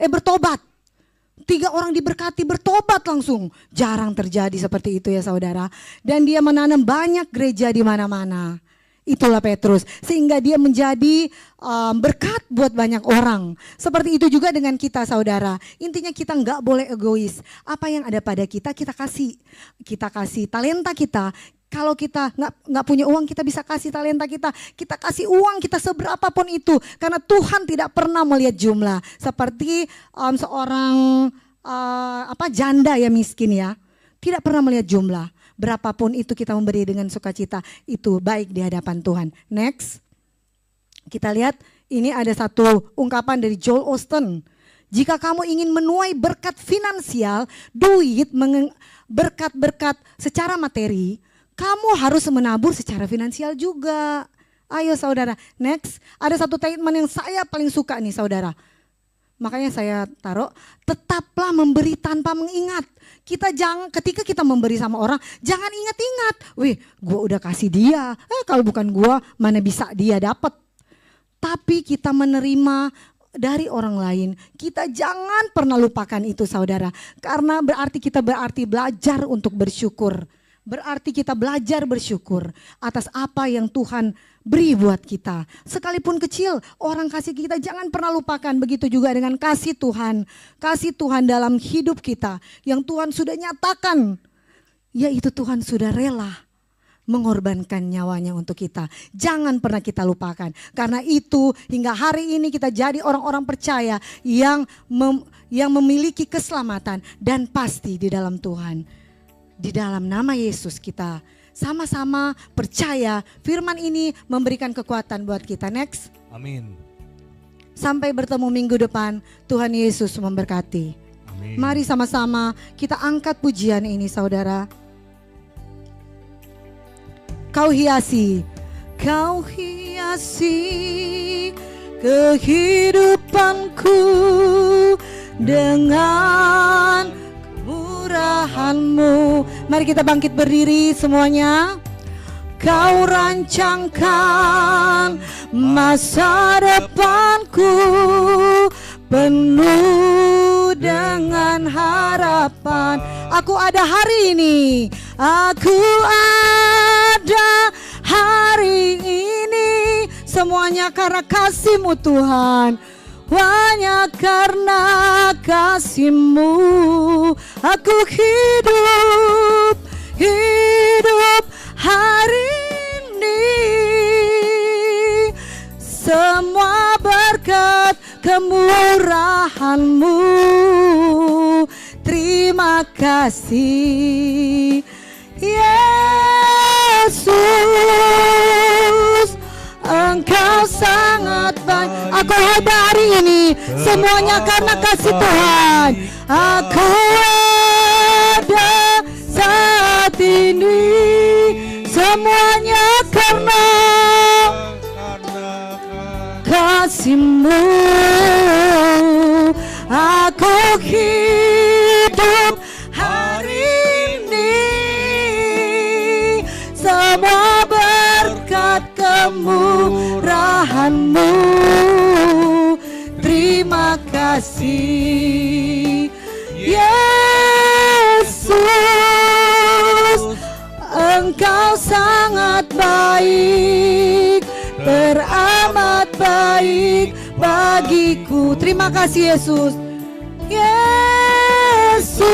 bertobat. 3 orang diberkati bertobat langsung. Jarang terjadi seperti itu ya saudara. Dan dia menanam banyak gereja di mana-mana. Itulah Petrus. Sehingga dia menjadi berkat buat banyak orang. Seperti itu juga dengan kita saudara. Intinya kita nggak boleh egois. Apa yang ada pada kita, kita kasih. Kita kasih talenta kita. Kalau kita nggak punya uang, kita bisa kasih talenta kita. Kita kasih uang kita seberapapun itu. Karena Tuhan tidak pernah melihat jumlah. Seperti seorang janda ya miskin ya. Tidak pernah melihat jumlah. Berapapun itu kita memberi dengan sukacita. Itu baik di hadapan Tuhan. Next. Kita lihat ini ada satu ungkapan dari Joel Osteen. Jika kamu ingin menuai berkat finansial, duit, berkat-berkat secara materi, kamu harus menabur secara finansial juga. Ayo saudara, next. Ada satu statement yang saya paling suka nih saudara. Makanya saya taruh, tetaplah memberi tanpa mengingat. Ketika kita memberi sama orang, jangan ingat-ingat. Wih, gue udah kasih dia. Kalau bukan gue, mana bisa dia dapat. Tapi kita menerima dari orang lain. Kita jangan pernah lupakan itu saudara. Karena kita belajar untuk bersyukur. Berarti kita belajar bersyukur atas apa yang Tuhan beri buat kita. Sekalipun kecil, orang kasih kita jangan pernah lupakan. Begitu juga dengan kasih Tuhan. Kasih Tuhan dalam hidup kita yang Tuhan sudah nyatakan. Yaitu Tuhan sudah rela mengorbankan nyawanya untuk kita. Jangan pernah kita lupakan. Karena itu hingga hari ini kita jadi orang-orang percaya yang memiliki keselamatan dan pasti di dalam Tuhan. Di dalam nama Yesus kita sama-sama percaya firman ini memberikan kekuatan buat kita. Next. Amin. Sampai bertemu minggu depan. Tuhan Yesus memberkati. Amin. Mari sama-sama kita angkat pujian ini, saudara. Kau hiasi kehidupanku dengan kemurahan-Mu. Mari kita bangkit berdiri semuanya. Kau rancangkan masa depanku penuh dengan harapan. Aku ada hari ini, aku ada hari ini, semuanya karena kasih-Mu Tuhan. Hanya karena kasih-Mu aku hidup hari ini. Semua berkat kemurahan-Mu. Terima kasih Yesus, Engkau sangat baik. Aku ada hari ini, semuanya karena kasih Tuhan. Aku ada saat ini, semuanya karena kasih-Mu. Aku hidup hari ini, semua berkat kemurahan-Mu. Terima kasih Yesus, Engkau sangat baik, teramat baik bagiku. Terima kasih Yesus. Yesus,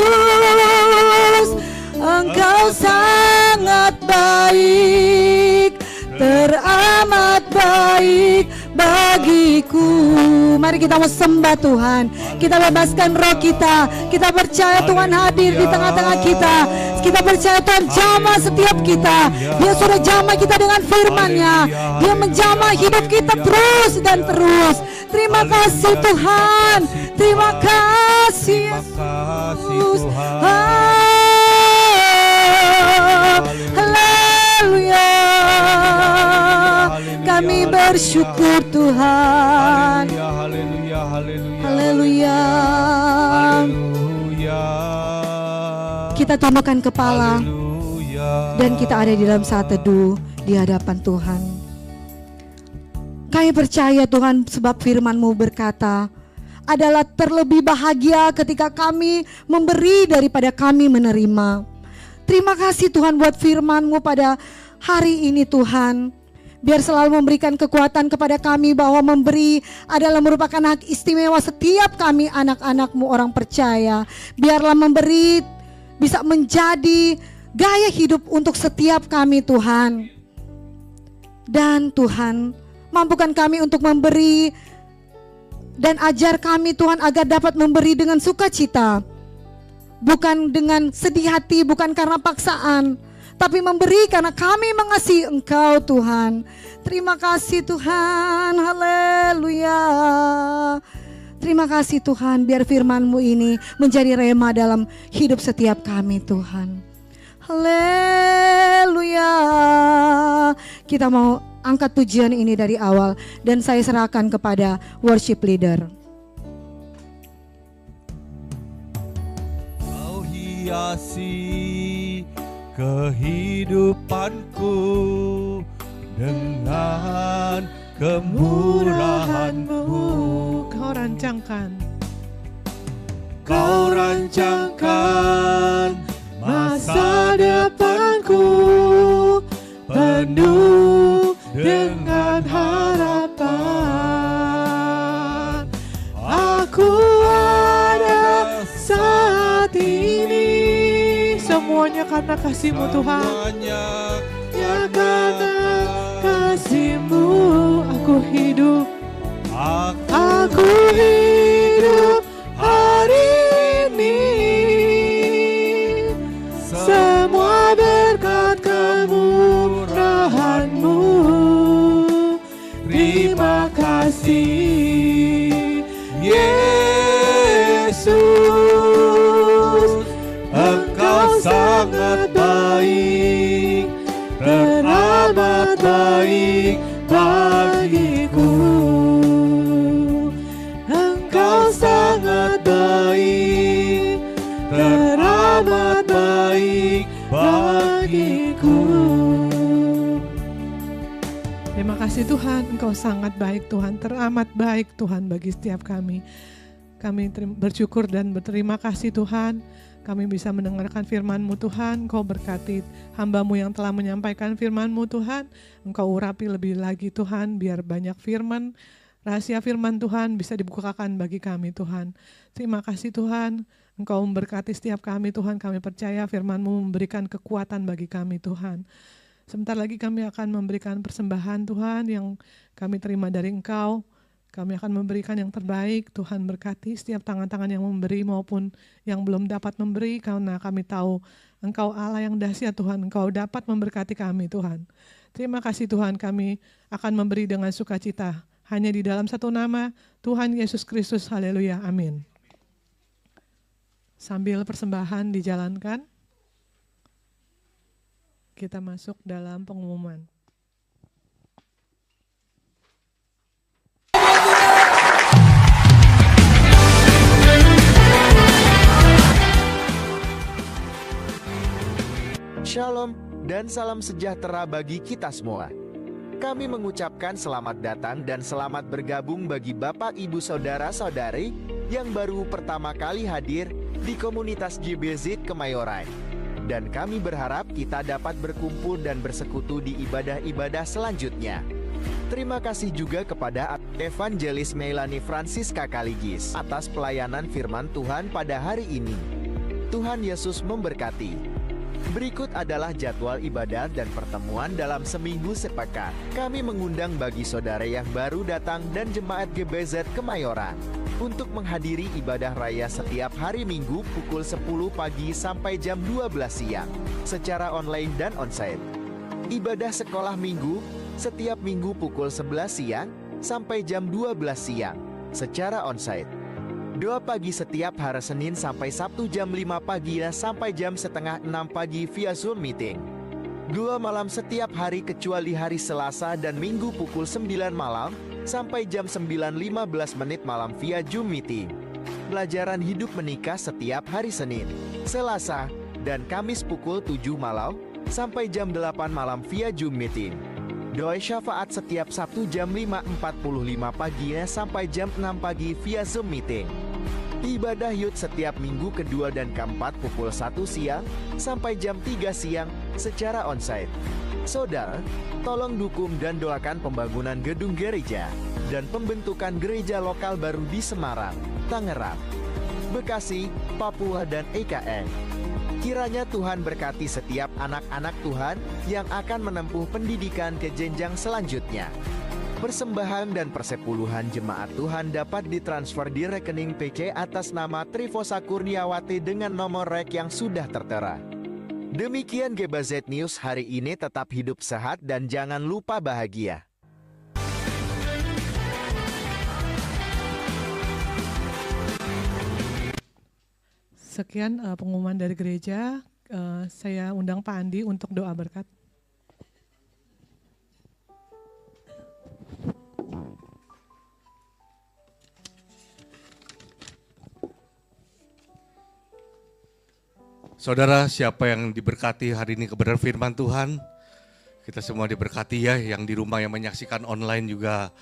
Engkau sangat baik, teramat baik bagiku. Mari kita mau sembah Tuhan. Kita bebaskan roh kita. Kita percaya Tuhan hadir di tengah-tengah kita. Kita percaya Tuhan jamah setiap kita. Dia sudah jamah kita dengan firman-Nya. Dia menjamah hidup kita terus dan terus. Terima kasih Tuhan. Terima kasih Yesus. Haleluya. Kami bersyukur Tuhan. Haleluya, haleluya, Haleluya. haleluya. Kita tundukkan kepala Haleluya. dan kita ada di dalam saat teduh di hadapan Tuhan. Kami percaya Tuhan sebab firman-Mu berkata, adalah terlebih bahagia ketika kami memberi daripada kami menerima. Terima kasih Tuhan buat firman-Mu pada hari ini Tuhan. Biar selalu memberikan kekuatan kepada kami bahwa memberi adalah merupakan hak istimewa setiap kami anak-anak-Mu orang percaya. Biarlah memberi bisa menjadi gaya hidup untuk setiap kami Tuhan. Dan Tuhan, mampukan kami untuk memberi dan ajar kami Tuhan agar dapat memberi dengan sukacita. Bukan dengan sedih hati, bukan karena paksaan, tapi memberi karena kami mengasihi Engkau Tuhan. Terima kasih Tuhan, haleluya. Terima kasih Tuhan, biar firman-Mu ini menjadi rema dalam hidup setiap kami Tuhan. Haleluya. Kita mau angkat pujian ini dari awal dan saya serahkan kepada worship leader. Kau hiasi kehidupanku dengan kemurahan-Mu. Kau rancangkan masa depanku penuh dengan harapan. Aku ada saat ini, semuanya karena kasih-Mu Tuhan. Semuanya Aku hidup, Aku aku hidup hari ini. Semua berkat kemurahan-Mu. Terima kasih, Yesus. Engkau sangat baik, teramat baik bagiku. Engkau sangat baik, teramat baik bagiku. Terima kasih Tuhan, Engkau sangat baik Tuhan, teramat baik Tuhan bagi setiap kami. Kami bersyukur dan berterima kasih Tuhan, kami bisa mendengarkan firman-Mu Tuhan. Engkau berkati hamba-Mu yang telah menyampaikan firman-Mu Tuhan. Engkau urapi lebih lagi Tuhan, biar banyak firman, rahasia firman Tuhan bisa dibukakan bagi kami Tuhan. Terima kasih Tuhan, Engkau memberkati setiap kami Tuhan. Kami percaya firman-Mu memberikan kekuatan bagi kami Tuhan. Sebentar lagi kami akan memberikan persembahan Tuhan yang kami terima dari Engkau. Kami akan memberikan yang terbaik. Tuhan berkati setiap tangan-tangan yang memberi maupun yang belum dapat memberi, karena kami tahu Engkau Allah yang dahsyat Tuhan. Engkau dapat memberkati kami Tuhan. Terima kasih Tuhan, kami akan memberi dengan sukacita. Hanya di dalam satu nama, Tuhan Yesus Kristus. Haleluya, amin. Sambil persembahan dijalankan, kita masuk dalam pengumuman. Shalom dan salam sejahtera bagi kita semua. Kami mengucapkan selamat datang dan selamat bergabung bagi Bapak, Ibu, Saudara-saudari yang baru pertama kali hadir di komunitas GBZ Kemayoran. Dan kami berharap kita dapat berkumpul dan bersekutu di ibadah-ibadah selanjutnya. Terima kasih juga kepada Evangelis Melanie Francisca Kaligis atas pelayanan firman Tuhan pada hari ini. Tuhan Yesus memberkati. Berikut adalah jadwal ibadah dan pertemuan dalam seminggu sepekan. Kami mengundang bagi saudara yang baru datang dan jemaat GBZ Kemayoran untuk menghadiri ibadah raya setiap hari Minggu pukul 10 pagi sampai jam 12 siang secara online dan onsite. Ibadah sekolah minggu setiap minggu pukul 11 siang sampai jam 12 siang secara onsite. Doa pagi setiap hari Senin sampai Sabtu jam 5 pagi sampai jam setengah 6 pagi via Zoom meeting. Doa malam setiap hari kecuali hari Selasa dan Minggu pukul 9 malam sampai jam 9.15 malam via Zoom meeting. Pelajaran hidup menikah setiap hari Senin, Selasa, dan Kamis pukul 7 malam sampai jam 8 malam via Zoom meeting. Doa syafaat setiap Sabtu jam 5.45 pagi sampai jam 6 pagi via Zoom meeting. Ibadah Youth setiap minggu kedua dan keempat pukul 1 siang sampai jam 3 siang secara onsite. Saudara, tolong dukung dan doakan pembangunan gedung gereja dan pembentukan gereja lokal baru di Semarang, Tangerang, Bekasi, Papua, dan EKN. Kiranya Tuhan berkati setiap anak-anak Tuhan yang akan menempuh pendidikan ke jenjang selanjutnya. Persembahan dan persepuluhan jemaat Tuhan dapat ditransfer di rekening PC atas nama Trifosa Kurniawati dengan nomor rek yang sudah tertera. Demikian GBZ News hari ini, tetap hidup sehat dan jangan lupa bahagia. Sekian pengumuman dari gereja. Saya undang Pak Andi untuk doa berkat. Saudara, siapa yang diberkati hari ini kebenaran firman Tuhan? Kita semua diberkati ya, yang di rumah yang menyaksikan online juga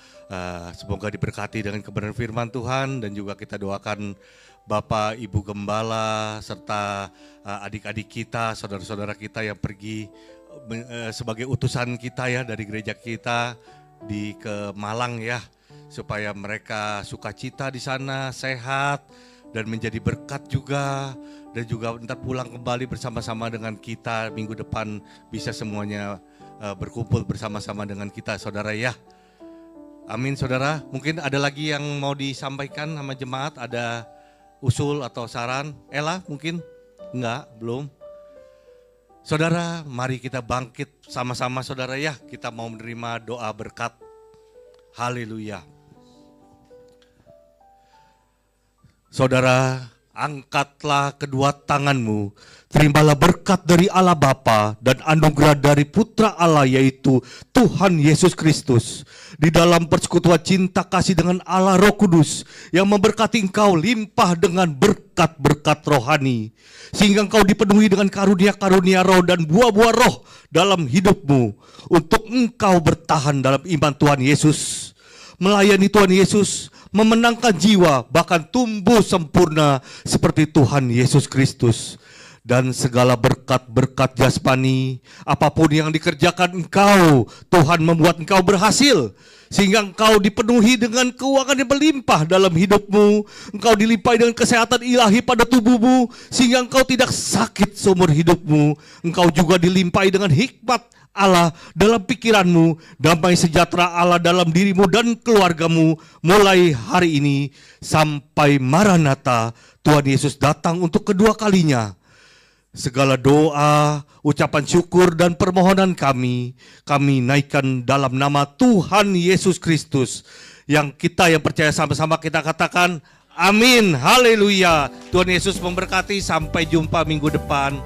semoga diberkati dengan kebenaran firman Tuhan. Dan juga kita doakan Bapak, Ibu Gembala, serta adik-adik kita, saudara-saudara kita yang pergi sebagai utusan kita ya dari gereja kita ke Malang ya, supaya mereka sukacita di sana, sehat, dan menjadi berkat juga. Dan juga ntar pulang kembali bersama-sama dengan kita minggu depan bisa semuanya berkumpul bersama-sama dengan kita saudara ya. Amin saudara. Mungkin ada lagi yang mau disampaikan sama jemaat, ada usul atau saran? Ella mungkin? Enggak, belum. Saudara, mari kita bangkit sama-sama saudara ya. Kita mau menerima doa berkat. Haleluya. Saudara, angkatlah kedua tanganmu, terimalah berkat dari Allah Bapa dan anugerah dari Putra Allah yaitu Tuhan Yesus Kristus. Di dalam persekutuan cinta kasih dengan Allah Roh Kudus yang memberkati engkau limpah dengan berkat-berkat rohani. Sehingga engkau dipenuhi dengan karunia-karunia roh dan buah-buah roh dalam hidupmu. Untuk engkau bertahan dalam iman Tuhan Yesus, melayani Tuhan Yesus, memenangkan jiwa, bahkan tumbuh sempurna seperti Tuhan Yesus Kristus. Dan segala berkat-berkat jasmani, apapun yang dikerjakan engkau, Tuhan membuat engkau berhasil. Sehingga engkau dipenuhi dengan keuangan yang berlimpah dalam hidupmu. Engkau dilimpahi dengan kesehatan ilahi pada tubuhmu, sehingga engkau tidak sakit seumur hidupmu. Engkau juga dilimpahi dengan hikmat Allah dalam pikiranmu, damai sejahtera Allah dalam dirimu dan keluargamu mulai hari ini sampai Maranatha, Tuhan Yesus datang untuk kedua kalinya. Segala doa, ucapan syukur dan permohonan kami naikkan dalam nama Tuhan Yesus Kristus. Yang percaya sama-sama kita katakan amin, haleluya. Tuhan Yesus memberkati, sampai jumpa minggu depan.